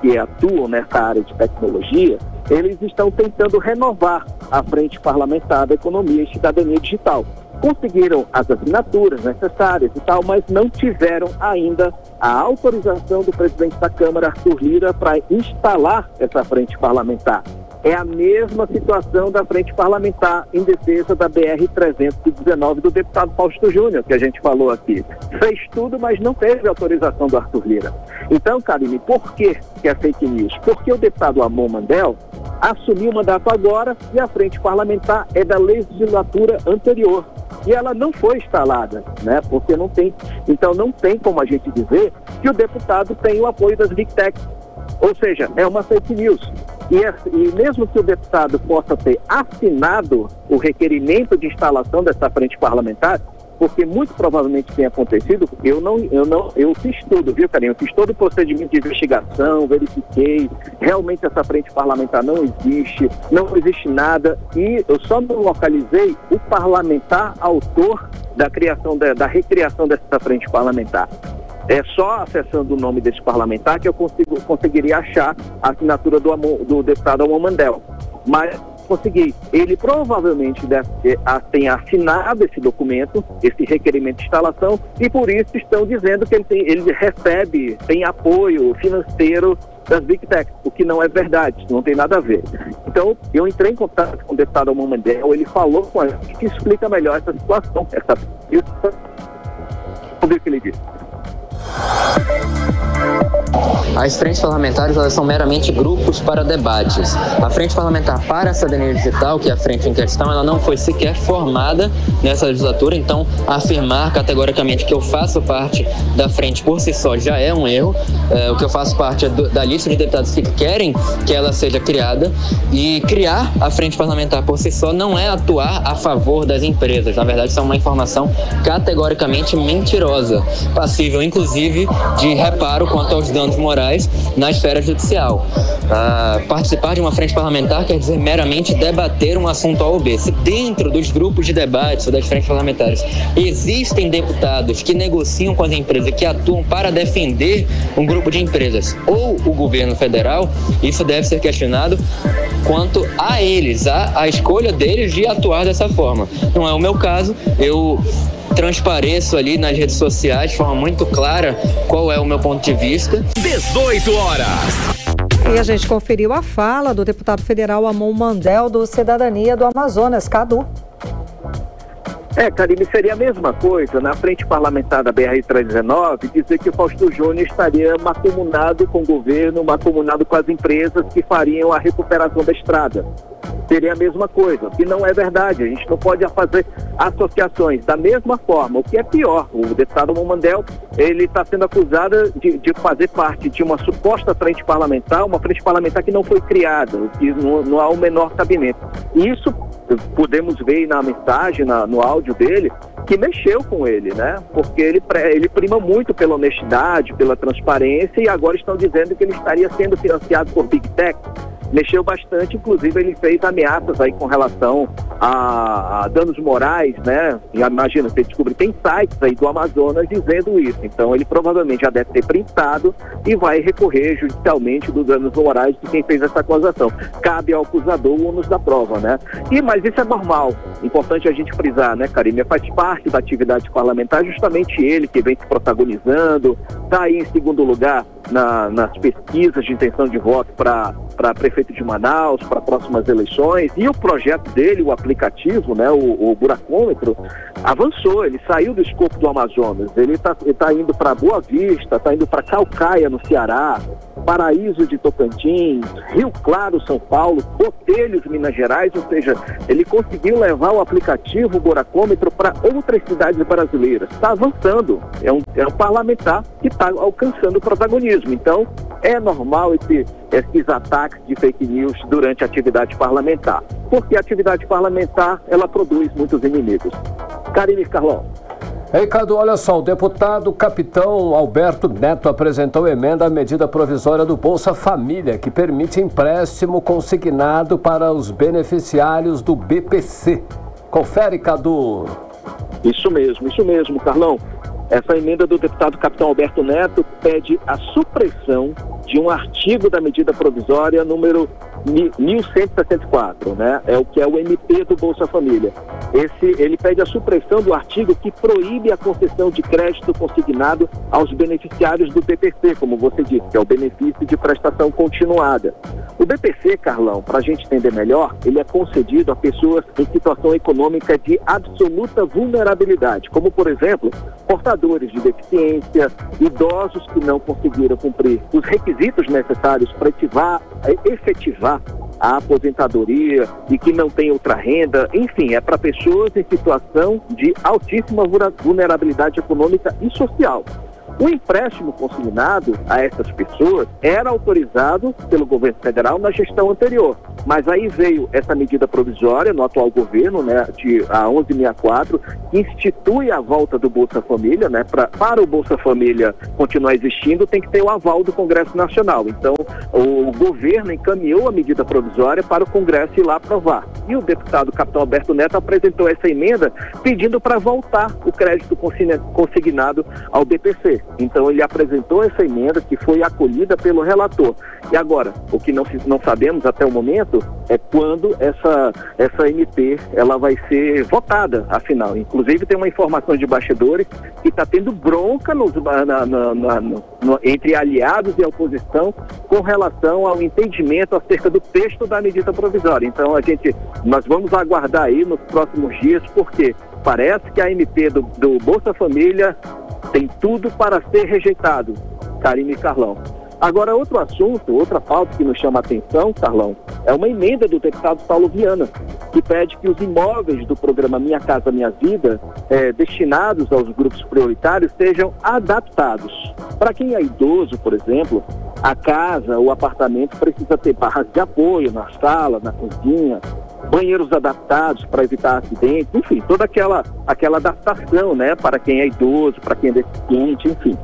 que atuam nessa área de tecnologia, eles estão tentando renovar a Frente Parlamentar da Economia e Cidadania Digital. Conseguiram as assinaturas necessárias e tal, mas não tiveram ainda a autorização do presidente da Câmara, Arthur Lira, para instalar essa frente parlamentar. É a mesma situação da frente parlamentar em defesa da BR-319 do deputado Fausto Júnior, que a gente falou aqui. Fez tudo, mas não teve autorização do Arthur Lira. Então, Karine, por que é fake news? Porque o deputado Amon Mandel assumiu o mandato agora e a frente parlamentar é da legislatura anterior. E ela não foi instalada, né? Porque não tem. Então não tem como a gente dizer que o deputado tem o apoio das Big Techs. Ou seja, é uma fake news. E mesmo que o deputado possa ter assinado o requerimento de instalação dessa frente parlamentar, porque muito provavelmente tem acontecido, eu fiz tudo, viu, Karine? Eu fiz todo o procedimento de investigação, verifiquei, realmente essa frente parlamentar não existe nada, e eu só não localizei o parlamentar autor da recriação dessa frente parlamentar. É só acessando o nome desse parlamentar que eu conseguiria achar a assinatura do deputado Amon Mandel. Mas consegui. Ele provavelmente tenha assinado esse documento, esse requerimento de instalação, e por isso estão dizendo que ele tem apoio financeiro das Big Techs, o que não é verdade, não tem nada a ver. Então, eu entrei em contato com o deputado Amon Mandel, ele falou com a gente que explica melhor essa situação. Vamos ver o que ele disse. As frentes parlamentares, elas são meramente grupos para debates. A Frente Parlamentar para a Cidadania Digital, que é a frente em questão, ela não foi sequer formada nessa legislatura, então afirmar categoricamente que eu faço parte da frente por si só já é um erro. O que eu faço parte é da lista de deputados que querem que ela seja criada, e criar a Frente Parlamentar por si só não é atuar a favor das empresas. Na verdade, isso é uma informação categoricamente mentirosa, passível inclusive de reparo quanto aos danos morais na esfera judicial. Participar de uma frente parlamentar quer dizer meramente debater um assunto A ou B. Se dentro dos grupos de debate ou das frentes parlamentares existem deputados que negociam com as empresas, que atuam para defender um grupo de empresas ou o governo federal, isso deve ser questionado quanto a eles, a escolha deles de atuar dessa forma. Não é o meu caso, eu transpareço ali nas redes sociais de forma muito clara qual é o meu ponto de vista. 18 horas. E a gente conferiu a fala do deputado federal Amon Mandel, do Cidadania do Amazonas, Cadu. Karine, seria a mesma coisa na frente parlamentar da BR-319 dizer que o Fausto Júnior estaria mancomunado com o governo, mancomunado com as empresas que fariam a recuperação da estrada. Seria a mesma coisa, que não é verdade. A gente não pode fazer associações da mesma forma. O que é pior, o deputado Amon Mandel, ele está sendo acusado de fazer parte de uma suposta frente parlamentar, uma frente parlamentar que não foi criada, que não há o menor cabimento. E isso podemos ver na mensagem, no áudio dele, que mexeu com ele, né? Porque ele prima muito pela honestidade, pela transparência, e agora estão dizendo que ele estaria sendo financiado por Big Tech. Mexeu bastante, inclusive ele fez ameaças aí com relação a danos morais, né? E imagina, você descobre, tem sites aí do Amazonas dizendo isso. Então ele provavelmente já deve ter printado e vai recorrer judicialmente dos danos morais de quem fez essa acusação. Cabe ao acusador o ônus da prova, né? Mas isso é normal. Importante a gente frisar, né, Karine? Faz parte da atividade parlamentar, justamente ele que vem se protagonizando, está aí em segundo lugar nas pesquisas de intenção de voto para prefeito de Manaus, para próximas eleições, e o projeto dele, o aplicativo, né, o buracômetro, avançou, ele saiu do escopo do Amazonas, ele tá indo para Boa Vista, está indo para Caucaia, no Ceará, Paraíso de Tocantins, Rio Claro, São Paulo, Botelhos, Minas Gerais, ou seja, ele conseguiu levar o aplicativo, o buracômetro, para outras cidades brasileiras. Está avançando, é um parlamentar que está alcançando protagonismo. Então, é normal esses ataques de fake news durante a atividade parlamentar, porque a atividade parlamentar, ela produz muitos inimigos. Karine, Carlão. Ricardo, olha só, o deputado capitão Alberto Neto apresentou emenda à medida provisória do Bolsa Família, que permite empréstimo consignado para os beneficiários do BPC. Confere, Cadu. Isso mesmo, Carlão. Essa emenda do deputado capitão Alberto Neto pede a supressão de um artigo da medida provisória número 1164, né? É o que é o MP do Bolsa Família. Ele pede a supressão do artigo que proíbe a concessão de crédito consignado aos beneficiários do BPC, como você disse, que é o benefício de prestação continuada. O BPC, Carlão, para a gente entender melhor, ele é concedido a pessoas em situação econômica de absoluta vulnerabilidade, como, por exemplo, portadores de deficiência, idosos que não conseguiram cumprir os requisitos necessários para efetivar a aposentadoria e que não tem outra renda. Enfim, é para pessoas em situação de altíssima vulnerabilidade econômica e social. O empréstimo consignado a essas pessoas era autorizado pelo governo federal na gestão anterior, mas aí veio essa medida provisória no atual governo, né, a 1164, que institui a volta do Bolsa Família, né, para o Bolsa Família continuar existindo, tem que ter o aval do Congresso Nacional. Então, o governo encaminhou a medida provisória para o Congresso ir lá aprovar. E o deputado capitão Alberto Neto apresentou essa emenda pedindo para voltar o crédito consignado ao BPC. Então ele apresentou essa emenda que foi acolhida pelo relator. E agora, o que não sabemos até o momento é quando essa MP ela vai ser votada, afinal. Inclusive tem uma informação de bastidores que está tendo bronca entre aliados e a oposição com relação ao entendimento acerca do texto da medida provisória. Então nós vamos aguardar aí nos próximos dias, porque parece que a MP do Bolsa Família tem tudo para ser rejeitado, Karine e Carlão. Agora, outro assunto, outra pauta que nos chama a atenção, Carlão, é uma emenda do deputado Paulo Viana, que pede que os imóveis do programa Minha Casa Minha Vida, destinados aos grupos prioritários, sejam adaptados. Para quem é idoso, por exemplo, a casa, o apartamento precisa ter barras de apoio na sala, na cozinha, banheiros adaptados para evitar acidentes, enfim, toda aquela adaptação, né, para quem é idoso, para quem é deficiente, enfim.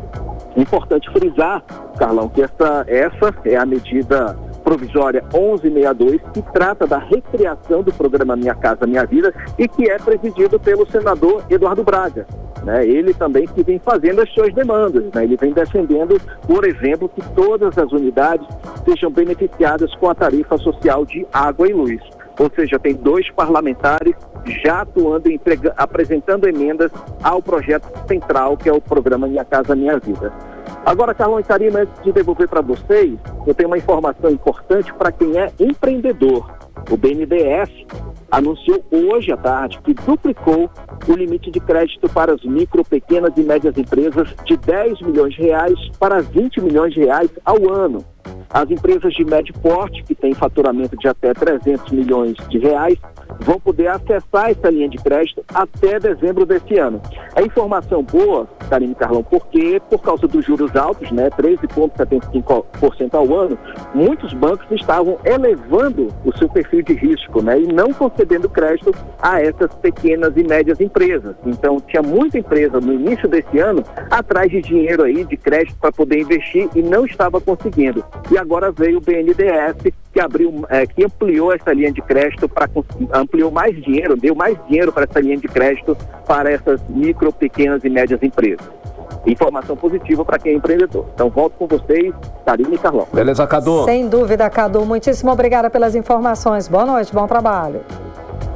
É importante frisar, Carlão, que essa é a medida provisória 1162, que trata da recriação do programa Minha Casa Minha Vida e que é presidido pelo senador Eduardo Braga. Né? Ele também que vem fazendo as suas demandas, né? Ele vem defendendo, por exemplo, que todas as unidades sejam beneficiadas com a tarifa social de água e luz. Ou seja, tem 2 parlamentares já atuando, apresentando emendas ao projeto central, que é o programa Minha Casa Minha Vida. Agora, Carlão e Karina, antes de devolver para vocês, eu tenho uma informação importante para quem é empreendedor. O BNDES anunciou hoje à tarde que duplicou o limite de crédito para as micro, pequenas e médias empresas de 10 milhões de reais para 20 milhões de reais ao ano. As empresas de médio porte, que têm faturamento de até 300 milhões de reais, vão poder acessar essa linha de crédito até dezembro desse ano. A informação boa, Karine e Carlão, porque por causa dos juros altos, né, 13,75% ao ano, muitos bancos estavam elevando o seu perfil de risco, né, e não concedendo crédito a essas pequenas e médias empresas. Então, tinha muita empresa no início desse ano atrás de dinheiro aí, de crédito para poder investir e não estava conseguindo. E agora veio o BNDES, que ampliou essa linha de crédito, ampliou mais dinheiro, deu mais dinheiro para essa linha de crédito para essas micro, pequenas e médias empresas. Informação positiva para quem é empreendedor. Então, volto com vocês, Karine e Carlão. Beleza, Cadu? Sem dúvida, Cadu. Muitíssimo obrigada pelas informações. Boa noite, bom trabalho.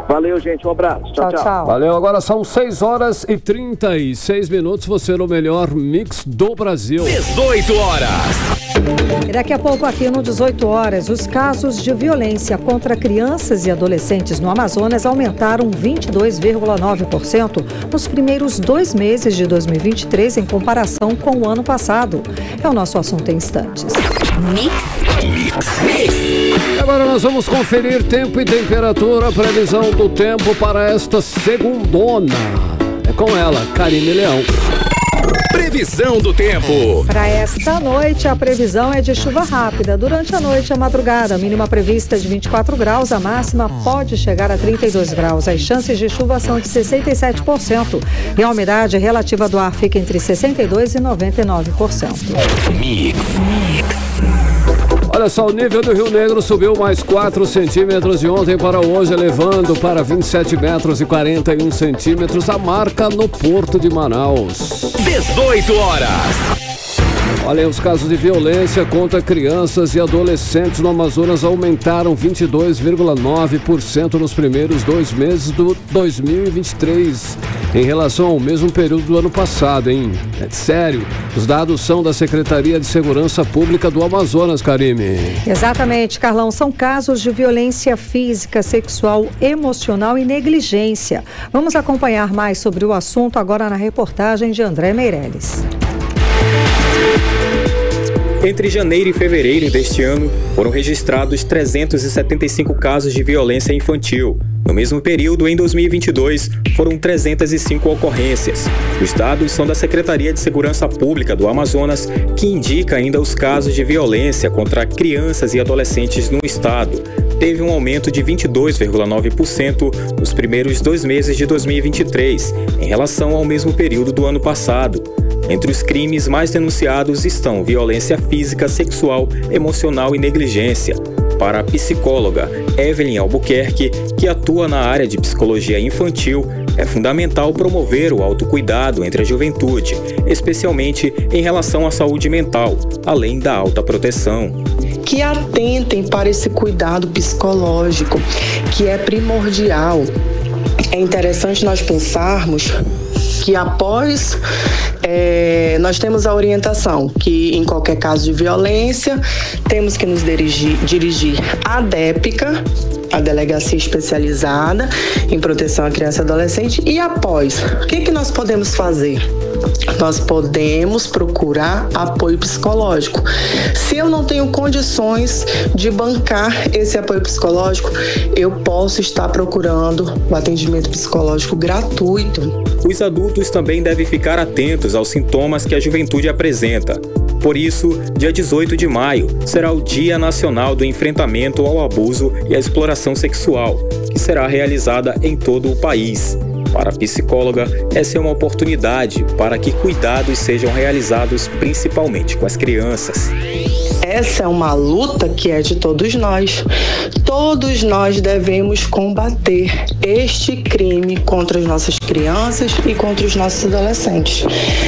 Valeu, gente. Um abraço. Tchau, tchau. Valeu. Agora são 6h36. Você no melhor mix do Brasil. 18 horas. E daqui a pouco aqui no 18 horas, os casos de violência contra crianças e adolescentes no Amazonas aumentaram 22,9% nos primeiros 2 meses de 2023 em comparação com o ano passado. É o nosso assunto em instantes. Agora nós vamos conferir tempo e temperatura, previsão do tempo para esta segundona. É com ela, Karine Leão. Previsão do tempo. Para esta noite, a previsão é de chuva rápida. Durante a noite e a madrugada, a mínima prevista é de 24 graus, a máxima pode chegar a 32 graus. As chances de chuva são de 67%. E a umidade relativa do ar fica entre 62% e 99%. Olha só, o nível do Rio Negro subiu mais 4 centímetros de ontem para hoje, elevando para 27 metros e 41 centímetros a marca no Porto de Manaus. 18 horas. Olha, os casos de violência contra crianças e adolescentes no Amazonas aumentaram 22,9% nos primeiros 2 meses do 2023, em relação ao mesmo período do ano passado, hein? É sério, os dados são da Secretaria de Segurança Pública do Amazonas, Karine. Exatamente, Carlão, são casos de violência física, sexual, emocional e negligência. Vamos acompanhar mais sobre o assunto agora na reportagem de André Meirelles. Entre janeiro e fevereiro deste ano, foram registrados 375 casos de violência infantil. No mesmo período, em 2022, foram 305 ocorrências. Os dados são da Secretaria de Segurança Pública do Amazonas, que indica ainda os casos de violência contra crianças e adolescentes no estado. Teve um aumento de 22,9% nos primeiros 2 meses de 2023, em relação ao mesmo período do ano passado. Entre os crimes mais denunciados estão violência física, sexual, emocional e negligência. Para a psicóloga Evelyn Albuquerque, que atua na área de psicologia infantil, é fundamental promover o autocuidado entre a juventude, especialmente em relação à saúde mental, além da autoproteção. Que atentem para esse cuidado psicológico, que é primordial. É interessante nós pensarmos que após nós temos a orientação que em qualquer caso de violência temos que nos dirigir à DEPCA, a Delegacia Especializada em Proteção à Criança e Adolescente, e após, o que nós podemos fazer? Nós podemos procurar apoio psicológico. Se eu não tenho condições de bancar esse apoio psicológico, eu posso estar procurando o atendimento psicológico gratuito. Os adultos também devem ficar atentos aos sintomas que a juventude apresenta. Por isso, dia 18 de maio será o Dia Nacional do Enfrentamento ao Abuso e à Exploração Sexual, que será realizada em todo o país. Para a psicóloga, essa é uma oportunidade para que cuidados sejam realizados principalmente com as crianças. Essa é uma luta que é de todos nós. Todos nós devemos combater este crime contra as nossas crianças e contra os nossos adolescentes.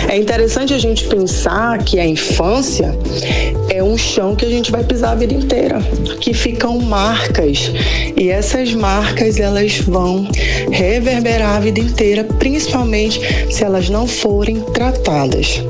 É interessante a gente pensar que a infância é um chão que a gente vai pisar a vida inteira, que ficam marcas, e essas marcas elas vão reverberar a vida inteira, principalmente se elas não forem tratadas.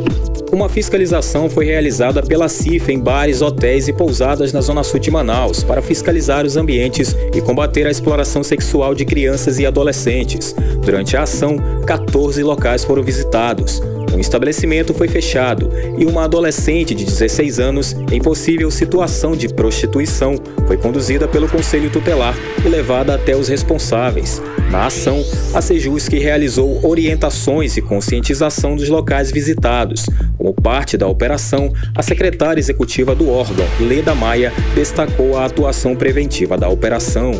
Uma fiscalização foi realizada pela CIF em bares, hotéis e pousadas na Zona Sul de Manaus para fiscalizar os ambientes e combater a exploração sexual de crianças e adolescentes. Durante a ação, 14 locais foram visitados. Um estabelecimento foi fechado e uma adolescente de 16 anos, em possível situação de prostituição, foi conduzida pelo Conselho Tutelar e levada até os responsáveis. Na ação, a Sejusc realizou orientações e conscientização dos locais visitados. Como parte da operação, a secretária executiva do órgão, Leda Maia, destacou a atuação preventiva da operação.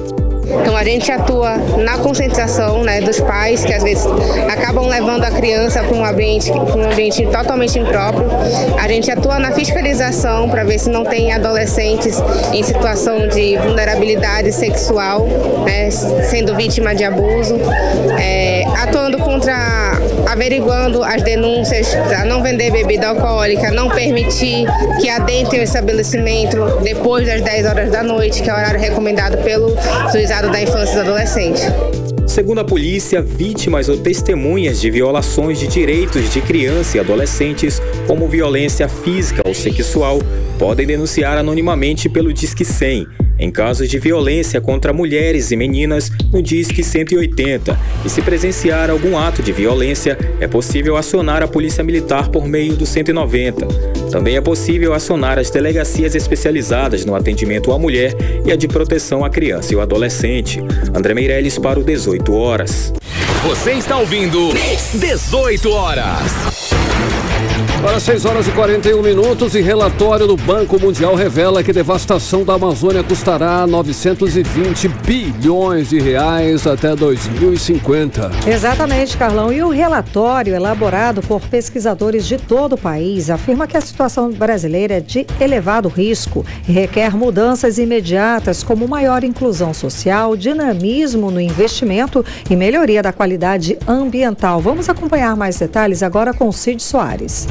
Então a gente atua na conscientização, né, dos pais que às vezes acabam levando a criança para um ambiente totalmente impróprio. A gente atua na fiscalização para ver se não tem adolescentes em situação de vulnerabilidade sexual, né, sendo vítima de abuso, atuando averiguando as denúncias para não vender bebida alcoólica, não permitir que adentrem o estabelecimento depois das 10 horas da noite, que é o horário recomendado pelo Juizado da Infância e do Adolescente. Segundo a polícia, vítimas ou testemunhas de violações de direitos de criança e adolescentes, como violência física ou sexual, podem denunciar anonimamente pelo Disque 100. Em casos de violência contra mulheres e meninas, no Disque 180. E se presenciar algum ato de violência, é possível acionar a Polícia Militar por meio do 190. Também é possível acionar as delegacias especializadas no atendimento à mulher e a de proteção à criança e ao adolescente. André Meirelles para o 18 horas. Você está ouvindo 18 horas. Agora 6 horas e 41 minutos e relatório do Banco Mundial revela que devastação da Amazônia custará 920 bilhões de reais até 2050. Exatamente, Carlão. E o relatório elaborado por pesquisadores de todo o país afirma que a situação brasileira é de elevado risco e requer mudanças imediatas como maior inclusão social, dinamismo no investimento e melhoria da qualidade ambiental. Vamos acompanhar mais detalhes agora com Cid Soares.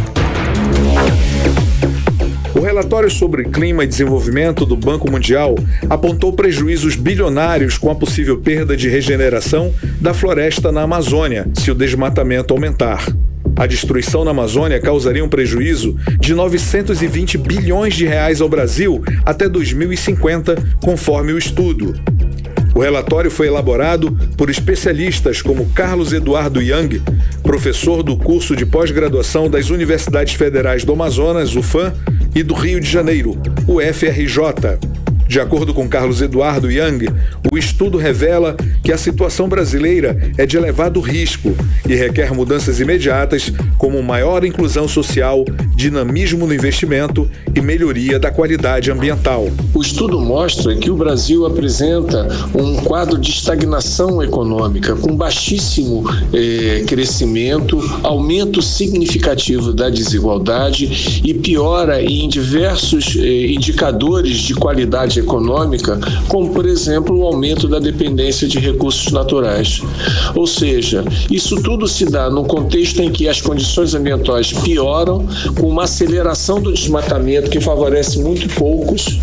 O relatório sobre clima e desenvolvimento do Banco Mundial apontou prejuízos bilionários com a possível perda de regeneração da floresta na Amazônia, se o desmatamento aumentar. A destruição na Amazônia causaria um prejuízo de 920 bilhões de reais ao Brasil até 2050, conforme o estudo. O relatório foi elaborado por especialistas como Carlos Eduardo Young, professor do curso de pós-graduação das Universidades Federais do Amazonas, UFAM, e do Rio de Janeiro, UFRJ. De acordo com Carlos Eduardo Young, o estudo revela que a situação brasileira é de elevado risco e requer mudanças imediatas, como maior inclusão social, dinamismo no investimento e melhoria da qualidade ambiental. O estudo mostra que o Brasil apresenta um quadro de estagnação econômica, com baixíssimo crescimento, aumento significativo da desigualdade e piora em diversos indicadores de qualidade econômica, como, por exemplo, o aumento da dependência de recursos naturais. Ou seja, isso tudo se dá num contexto em que as condições ambientais pioram, com uma aceleração do desmatamento que favorece muito poucos.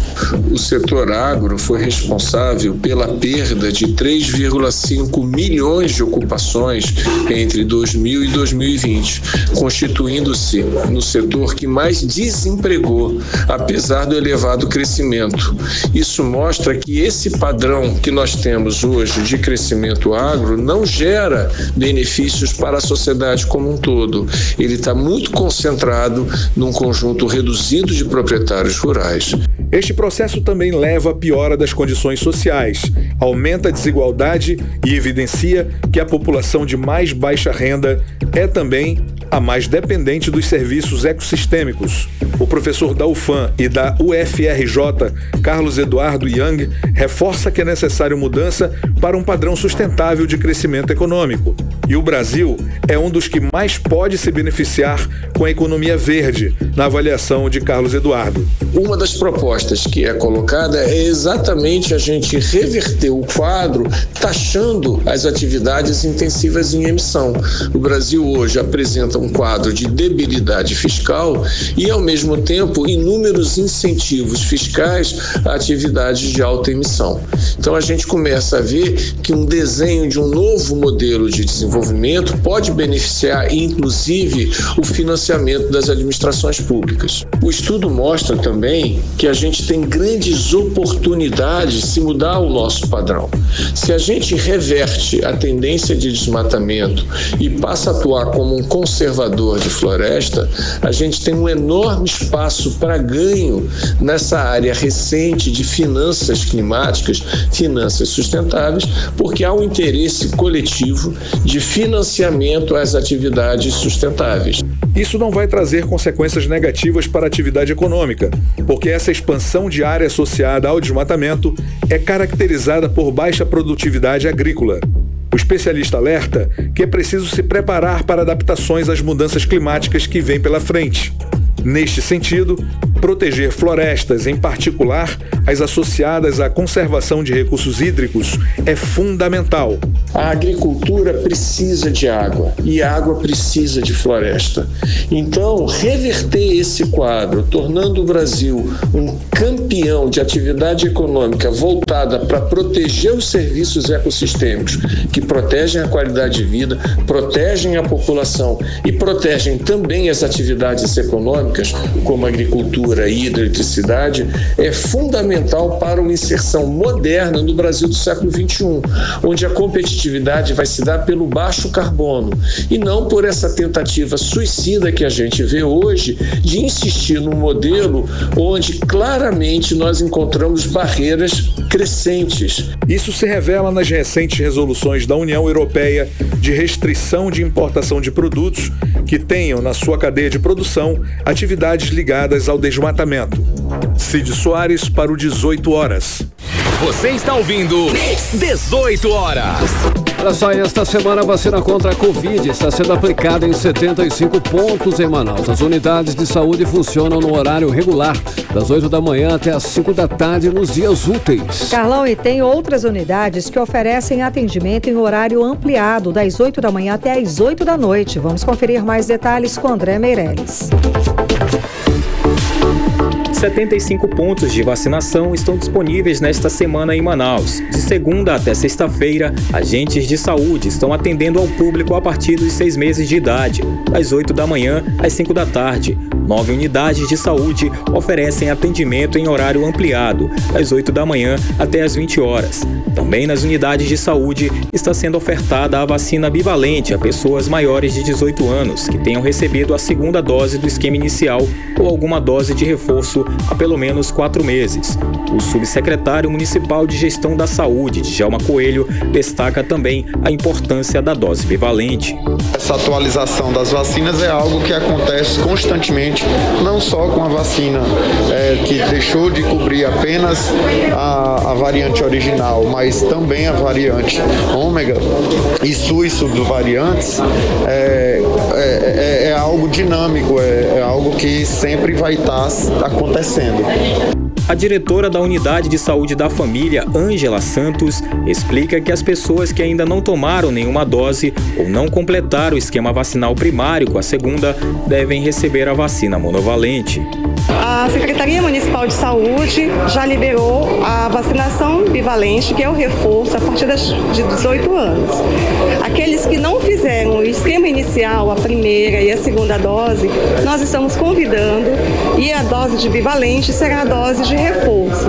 O setor agro foi responsável pela perda de 3,5 milhões de ocupações entre 2000 e 2020, constituindo-se no setor que mais desempregou, apesar do elevado crescimento. Isso mostra que esse padrão que nós temos hoje de crescimento agro não gera benefícios para a sociedade como um todo. Ele está muito concentrado num conjunto reduzido de proprietários rurais. Este processo também leva à piora das condições sociais, aumenta a desigualdade e evidencia que a população de mais baixa renda é também a mais dependente dos serviços ecossistêmicos. O professor da UFAM e da UFRJ, Carlos Eduardo Young, reforça que é necessário mudança para um padrão sustentável de crescimento econômico. E o Brasil é um dos que mais pode se beneficiar com a economia verde, na avaliação de Carlos Eduardo. Uma das propostas que é colocada é exatamente a gente reverter o quadro, taxando as atividades intensivas em emissão. O Brasil hoje apresenta um quadro de debilidade fiscal e, ao mesmo tempo, inúmeros incentivos fiscais a atividades de alta emissão. Então, a gente começa a ver que um desenho de um novo modelo de desenvolvimento pode beneficiar, inclusive, o financiamento das administrações públicas. O estudo mostra também que a gente tem grandes oportunidades se mudar o nosso padrão. Se a gente reverte a tendência de desmatamento e passa a atuar como um conservador conservador de floresta, a gente tem um enorme espaço para ganho nessa área recente de finanças climáticas, finanças sustentáveis, porque há um interesse coletivo de financiamento às atividades sustentáveis. Isso não vai trazer consequências negativas para a atividade econômica, porque essa expansão de área associada ao desmatamento é caracterizada por baixa produtividade agrícola. O especialista alerta que é preciso se preparar para adaptações às mudanças climáticas que vêm pela frente. Neste sentido, proteger florestas, em particular as associadas à conservação de recursos hídricos, é fundamental. A agricultura precisa de água e a água precisa de floresta. Então, reverter esse quadro, tornando o Brasil um campeão de atividade econômica voltada para proteger os serviços ecossistêmicos, que protegem a qualidade de vida, protegem a população e protegem também as atividades econômicas, como agricultura e hidroeletricidade, é fundamental para uma inserção moderna no Brasil do século XXI, onde a competitividade vai se dar pelo baixo carbono e não por essa tentativa suicida que a gente vê hoje de insistir num modelo onde claramente nós encontramos barreiras crescentes. Isso se revela nas recentes resoluções da União Europeia de restrição de importação de produtos que tenham na sua cadeia de produção atividades ligadas ao desmatamento. Cid Soares para o 18 horas. Você está ouvindo 18 horas. Olha só, esta semana a vacina contra a Covid está sendo aplicada em 75 pontos em Manaus. As unidades de saúde funcionam no horário regular, das 8 da manhã até as 5 da tarde nos dias úteis. Carlão, e tem outras unidades que oferecem atendimento em horário ampliado, das 8 da manhã até as 8 da noite. Vamos conferir mais detalhes com André Meirelles. 75 pontos de vacinação estão disponíveis nesta semana em Manaus. De segunda até sexta-feira, agentes de saúde estão atendendo ao público a partir dos 6 meses de idade, das 8 da manhã às 5 da tarde. 9 unidades de saúde oferecem atendimento em horário ampliado, das 8 da manhã até as 20 horas. Também nas unidades de saúde está sendo ofertada a vacina bivalente a pessoas maiores de 18 anos que tenham recebido a segunda dose do esquema inicial ou alguma dose de reforço há pelo menos 4 meses. O subsecretário municipal de Gestão da Saúde, Djalma Coelho, destaca também a importância da dose bivalente. Essa atualização das vacinas é algo que acontece constantemente, não só com a vacina que deixou de cobrir apenas a variante original, mas também a variante ômega e suas subvariantes. É algo dinâmico, é algo que sempre vai estar acontecendo. A diretora da Unidade de Saúde da Família, Ângela Santos, explica que as pessoas que ainda não tomaram nenhuma dose ou não completaram o esquema vacinal primário com a segunda devem receber a vacina monovalente. A Secretaria Municipal de Saúde já liberou a vacinação bivalente, que é o reforço a partir de 18 anos. Aqueles que não fizeram o esquema inicial, a primeira e a segunda dose, nós estamos convidando, e a dose de bivalente será a dose de reforço.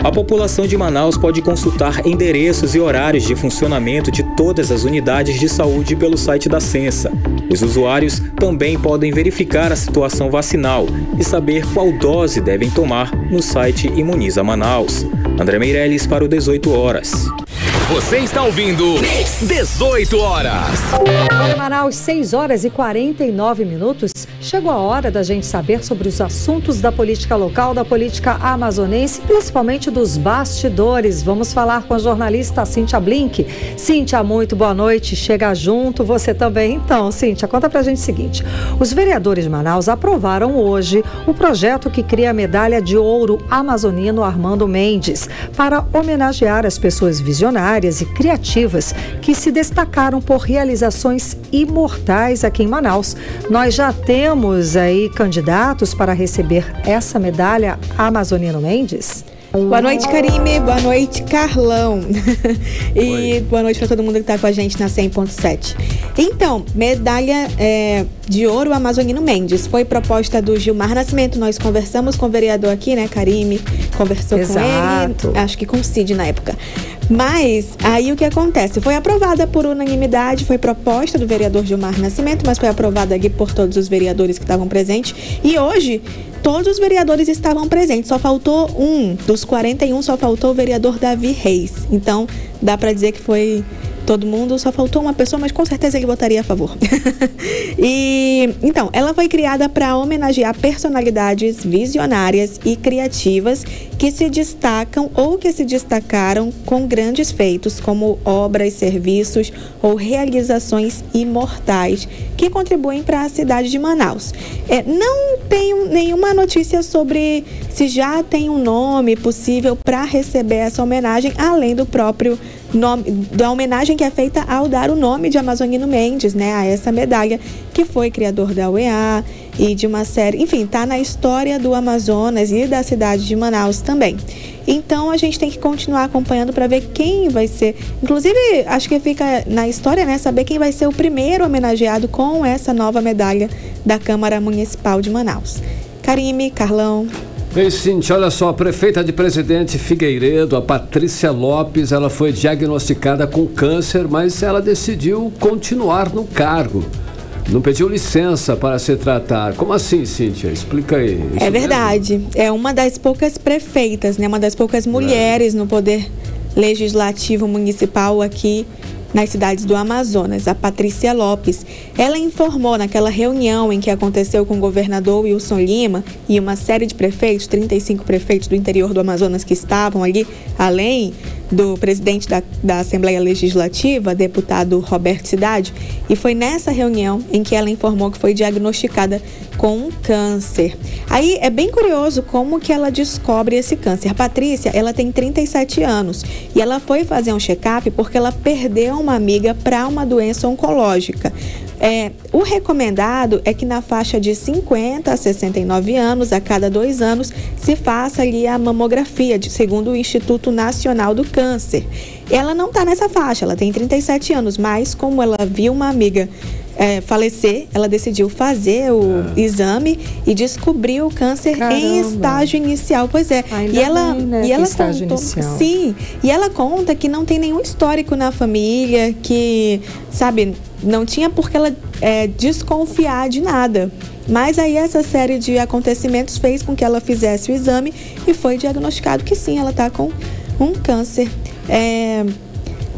A população de Manaus pode consultar endereços e horários de funcionamento de todas as unidades de saúde pelo site da Censa. Os usuários também podem verificar a situação vacinal e saber qual dose devem tomar no site Imuniza Manaus. André Meirelles para o 18 horas. Você está ouvindo 18 horas. Em Manaus, 6 horas e 49 minutos. Chegou a hora da gente saber sobre os assuntos da política local, da política amazonense, principalmente dos bastidores. Vamos falar com a jornalista Cíntia Blink. Cíntia, muito boa noite. Chega junto, você também. Então, Cíntia, conta pra gente o seguinte. Os vereadores de Manaus aprovaram hoje o projeto que cria a medalha de ouro amazonino Armando Mendes, para homenagear as pessoas visionárias e criativas que se destacaram por realizações imortais aqui em Manaus. Nós já temos aí candidatos para receber essa medalha Amazonino Mendes? Boa noite, Karime. Boa noite, Carlão. E boa noite para todo mundo que está com a gente na 100.7. Então, medalha de ouro Amazonino Mendes. Foi proposta do Gilmar Nascimento. Nós conversamos com o vereador aqui, né, Karime? Conversou com ele. Acho que com o Cid na época. Mas aí o que acontece? Foi aprovada por unanimidade, foi proposta do vereador Gilmar Nascimento, mas foi aprovada aqui por todos os vereadores que estavam presentes. E hoje, todos os vereadores estavam presentes, só faltou um. Dos 41, só faltou o vereador Davi Reis. Então, dá para dizer que foi todo mundo, só faltou uma pessoa, mas com certeza ele votaria a favor. Então, ela foi criada para homenagear personalidades visionárias e criativas que se destacam ou que se destacaram com grandes feitos, como obras, serviços ou realizações imortais que contribuem para a cidade de Manaus. Não tenho nenhuma notícia sobre se já tem um nome possível para receber essa homenagem, além do próprio nome, da homenagem que é feita ao dar o nome de Amazonino Mendes, né, a essa medalha, que foi criador da UEA e de uma série, enfim, tá na história do Amazonas e da cidade de Manaus também. Então a gente tem que continuar acompanhando para ver quem vai ser, inclusive acho que fica na história, né, saber quem vai ser o primeiro homenageado com essa nova medalha da Câmara Municipal de Manaus. Karime, Carlão. Ei, Cíntia, olha só, a prefeita de Presidente Figueiredo, a Patrícia Lopes, ela foi diagnosticada com câncer, mas ela decidiu continuar no cargo. Não pediu licença para se tratar. Como assim, Cíntia? Explica aí. É verdade. Mesmo? É uma das poucas prefeitas, né? Uma das poucas mulheres no poder legislativo municipal aqui nas cidades do Amazonas, a Patrícia Lopes. Ela informou naquela reunião em que aconteceu com o governador Wilson Lima e uma série de prefeitos, 35 prefeitos do interior do Amazonas que estavam ali, além do presidente da Assembleia Legislativa, deputado Roberto Cidade, e foi nessa reunião em que ela informou que foi diagnosticada com um câncer. Aí é bem curioso como que ela descobre esse câncer. A Patrícia, ela tem 37 anos e ela foi fazer um check-up porque ela perdeu uma amiga para uma doença oncológica. O recomendado é que na faixa de 50 a 69 anos, a cada 2 anos, se faça ali a mamografia, segundo o Instituto Nacional do Câncer. Ela não está nessa faixa, ela tem 37 anos, mas como ela viu uma amiga falecer, ela decidiu fazer o exame e descobriu o câncer em estágio inicial. Pois é. Ainda e ela estágio contou, inicial. Sim, e ela conta que não tem nenhum histórico na família, que, sabe, não tinha por que ela desconfiar de nada. Mas aí essa série de acontecimentos fez com que ela fizesse o exame e foi diagnosticado que sim, ela está com um câncer.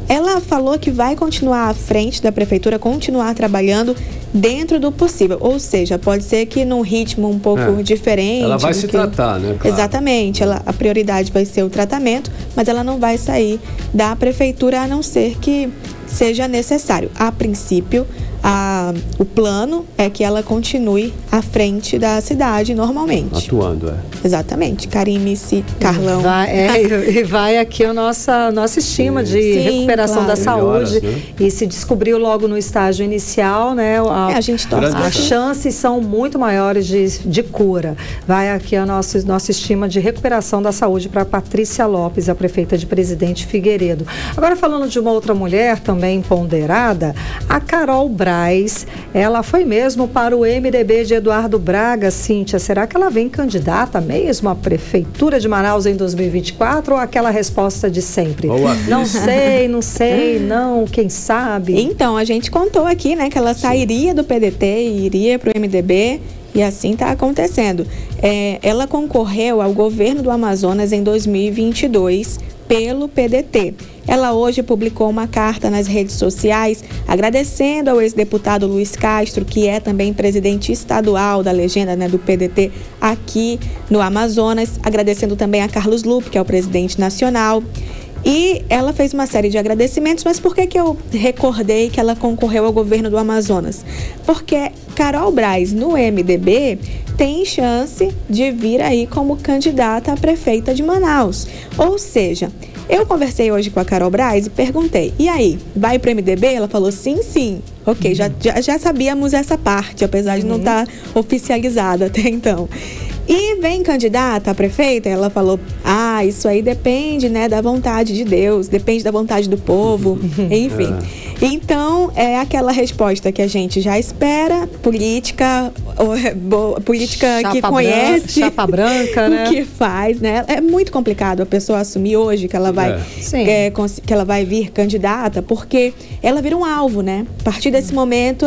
Ela falou que vai continuar à frente da prefeitura, continuar trabalhando dentro do possível. Ou seja, pode ser que num ritmo um pouco diferente. Ela vai se tratar, né? Claro. Exatamente. A prioridade vai ser o tratamento, mas ela não vai sair da prefeitura a não ser que seja necessário. A princípio, o plano é que ela continue à frente da cidade normalmente. Atuando, Exatamente. Karime, Carlão. Vai aqui a nossa estima de recuperação da saúde. Melhoras, né? E se descobriu logo no estágio inicial, né? As chances são muito maiores de cura. Vai aqui a nossa estima de recuperação da saúde para Patrícia Lopes, a prefeita de Presidente Figueiredo. Agora, falando de uma outra mulher também ponderada, a Carol Braz. Ela foi mesmo para o MDB de Eduardo Braga. Cíntia, será que ela vem candidata mesmo à Prefeitura de Manaus em 2024 ou aquela resposta de sempre? Não sei, quem sabe? Então, a gente contou aqui, né, que ela sairia do PDT e iria para o MDB. E assim está acontecendo. Ela concorreu ao governo do Amazonas em 2022 pelo PDT. Ela hoje publicou uma carta nas redes sociais agradecendo ao ex-deputado Luiz Castro, que é também presidente estadual da legenda, né, do PDT aqui no Amazonas, agradecendo também a Carlos Lupe, que é o presidente nacional. E ela fez uma série de agradecimentos, mas por que eu recordei que ela concorreu ao governo do Amazonas? Porque Carol Braz, no MDB, tem chance de vir aí como candidata a prefeita de Manaus. Ou seja, eu conversei hoje com a Carol Braz e perguntei, e aí, vai para o MDB? Ela falou sim. Ok, já sabíamos essa parte, apesar de não estar oficializada até então. E vem candidata a prefeita? Ela falou, isso aí depende, né, da vontade de Deus, depende da vontade do povo, enfim. Então, é aquela resposta que a gente já espera, política que conhece chapa branca, né? o que faz, né? É muito complicado a pessoa assumir hoje que ela vai, que ela vai vir candidata, porque ela vira um alvo, né? A partir desse momento,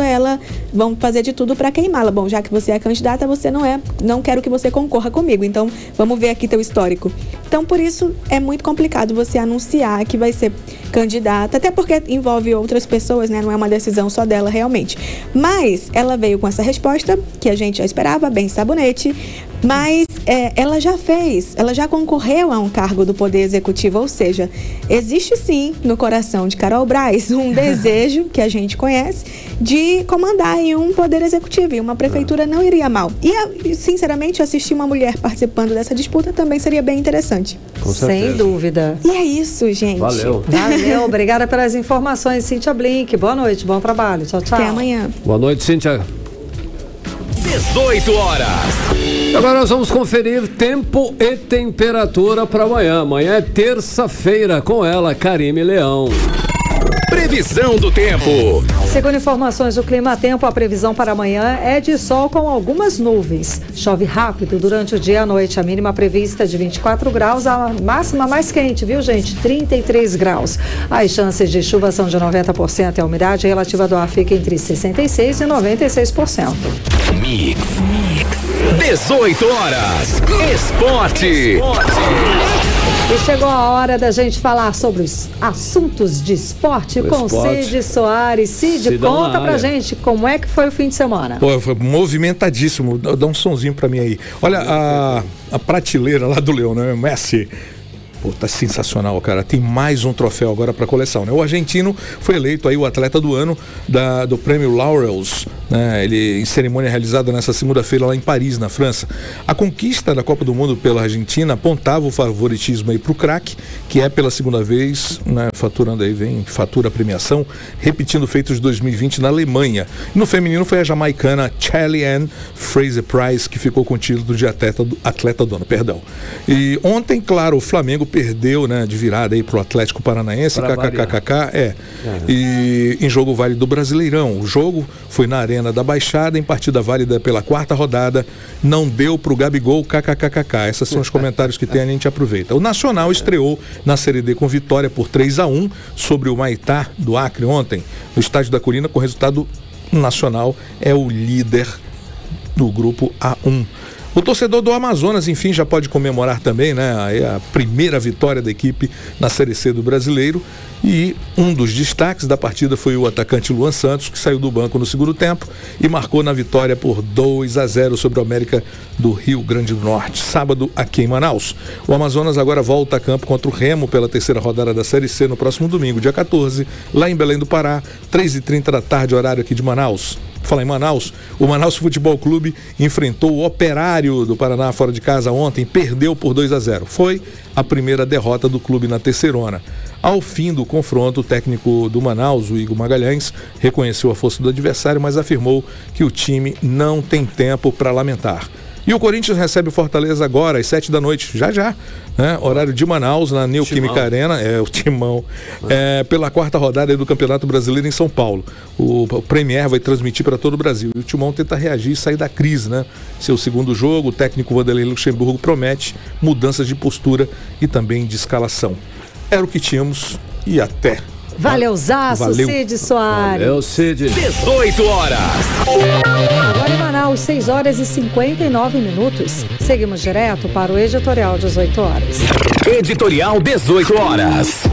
vão fazer de tudo para queimá-la. Bom, já que você é candidata, você não quero que você concorra comigo, então vamos ver aqui teu histórico. Então, por isso, é muito complicado você anunciar que vai ser candidata, até porque envolve outras pessoas, né? Não é uma decisão só dela realmente. Mas ela veio com essa resposta, que a gente já esperava, bem sabonete, mas ela já concorreu a um cargo do Poder Executivo, ou seja, existe sim no coração de Carol Braz um desejo, que a gente conhece, de comandar em um Poder Executivo, e uma prefeitura não iria mal. E, sinceramente, assistir uma mulher participando dessa disputa também seria bem interessante. Sem dúvida. E é isso, gente. Valeu. Obrigada pelas informações, Cíntia Blink. Boa noite, bom trabalho. Tchau, tchau. Até amanhã. Boa noite, Cíntia. 18 horas. Agora nós vamos conferir tempo e temperatura para amanhã. Amanhã é terça-feira, com ela, Karime Leão. Previsão do tempo. Segundo informações do Clima Tempo, a previsão para amanhã é de sol com algumas nuvens. Chove rápido durante o dia e a noite. A mínima prevista é de 24 graus, a máxima mais quente, viu, gente? 33 graus. As chances de chuva são de 90% e a umidade relativa do ar fica entre 66% e 96%. Mix. 18 horas. Esporte. E chegou a hora da gente falar sobre os assuntos de esporte com Cid Soares. Cid, conta pra gente como é que foi o fim de semana. Pô, foi movimentadíssimo. Dá um sonzinho pra mim aí. Olha a prateleira lá do Leão, né? Messi. Pô, tá sensacional, cara. Tem mais um troféu agora para coleção, né? O argentino foi eleito aí o atleta do ano do prêmio Laurels, né? Ele, em cerimônia realizada nessa segunda-feira lá em Paris, na França. A conquista da Copa do Mundo pela Argentina apontava o favoritismo aí pro craque, que é pela segunda vez, né? Fatura a premiação, repetindo feitos de 2020 na Alemanha. No feminino foi a jamaicana Shelly Ann Fraser-Price que ficou com o título de atleta do ano, perdão. E ontem, claro, o Flamengo perdeu, né, de virada aí pro Atlético Paranaense, kkkk, e em jogo válido do Brasileirão. O jogo foi na Arena da Baixada, em partida válida pela quarta rodada, não deu pro Gabigol, kkkk. Esses são os comentários que tem, a gente aproveita. O Nacional estreou na Série D com vitória por 3-1 sobre o Maitá do Acre ontem, no Estádio da Colina, com resultado nacional, é o líder do grupo A1. O torcedor do Amazonas, enfim, já pode comemorar também, né, a primeira vitória da equipe na Série C do Brasileiro. E um dos destaques da partida foi o atacante Luan Santos, que saiu do banco no segundo tempo e marcou na vitória por 2-0 sobre o América do Rio Grande do Norte, sábado aqui em Manaus. O Amazonas agora volta a campo contra o Remo pela terceira rodada da Série C no próximo domingo, dia 14, lá em Belém do Pará, 3h30 da tarde, horário aqui de Manaus. Falar em Manaus, o Manaus Futebol Clube enfrentou o Operário do Paraná fora de casa ontem, perdeu por 2-0. Foi a primeira derrota do clube na terceirona. Ao fim do confronto, o técnico do Manaus, o Igor Magalhães, reconheceu a força do adversário, mas afirmou que o time não tem tempo para lamentar. E o Corinthians recebe o Fortaleza agora, às 7 da noite, já, né? Horário de Manaus, na Neoquímica Arena, o Timão, pela quarta rodada do Campeonato Brasileiro em São Paulo. O Premier vai transmitir para todo o Brasil. E o Timão tenta reagir e sair da crise, né? Seu segundo jogo, o técnico Vanderlei Luxemburgo promete mudanças de postura e também de escalação. Era o que tínhamos e até. Valeuzaço, Cid Soares. Valeu, Cid. 18 horas. Agora em Manaus, 6 horas e 59 minutos. Seguimos direto para o Editorial 18 horas. Editorial 18 horas.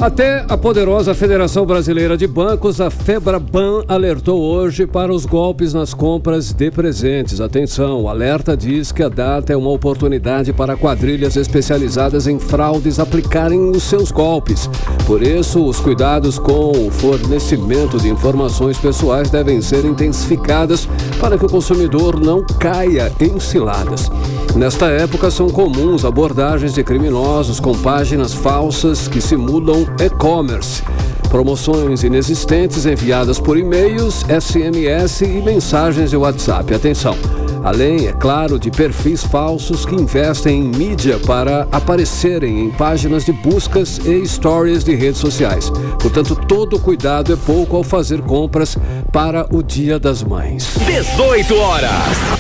Até a poderosa Federação Brasileira de Bancos, a FEBRABAN, alertou hoje para os golpes nas compras de presentes. Atenção, o alerta diz que a data é uma oportunidade para quadrilhas especializadas em fraudes aplicarem os seus golpes. Por isso, os cuidados com o fornecimento de informações pessoais devem ser intensificadas para que o consumidor não caia em ciladas. Nesta época, são comuns abordagens de criminosos com páginas falsas que simulam e-commerce, promoções inexistentes enviadas por e-mails, SMS e mensagens de WhatsApp. Atenção, Além, é claro, de perfis falsos que investem em mídia para aparecerem em páginas de buscas e stories de redes sociais. Portanto, todo cuidado é pouco ao fazer compras para o Dia das Mães. 18 horas.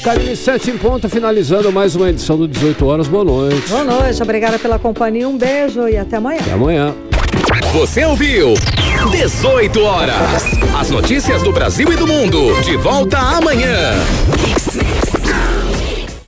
Karine, 7 em ponto, finalizando mais uma edição do 18 horas. Boa noite. Boa noite, obrigada pela companhia, um beijo e até amanhã. Até amanhã. Você ouviu 18 horas. As notícias do Brasil e do mundo. De volta amanhã.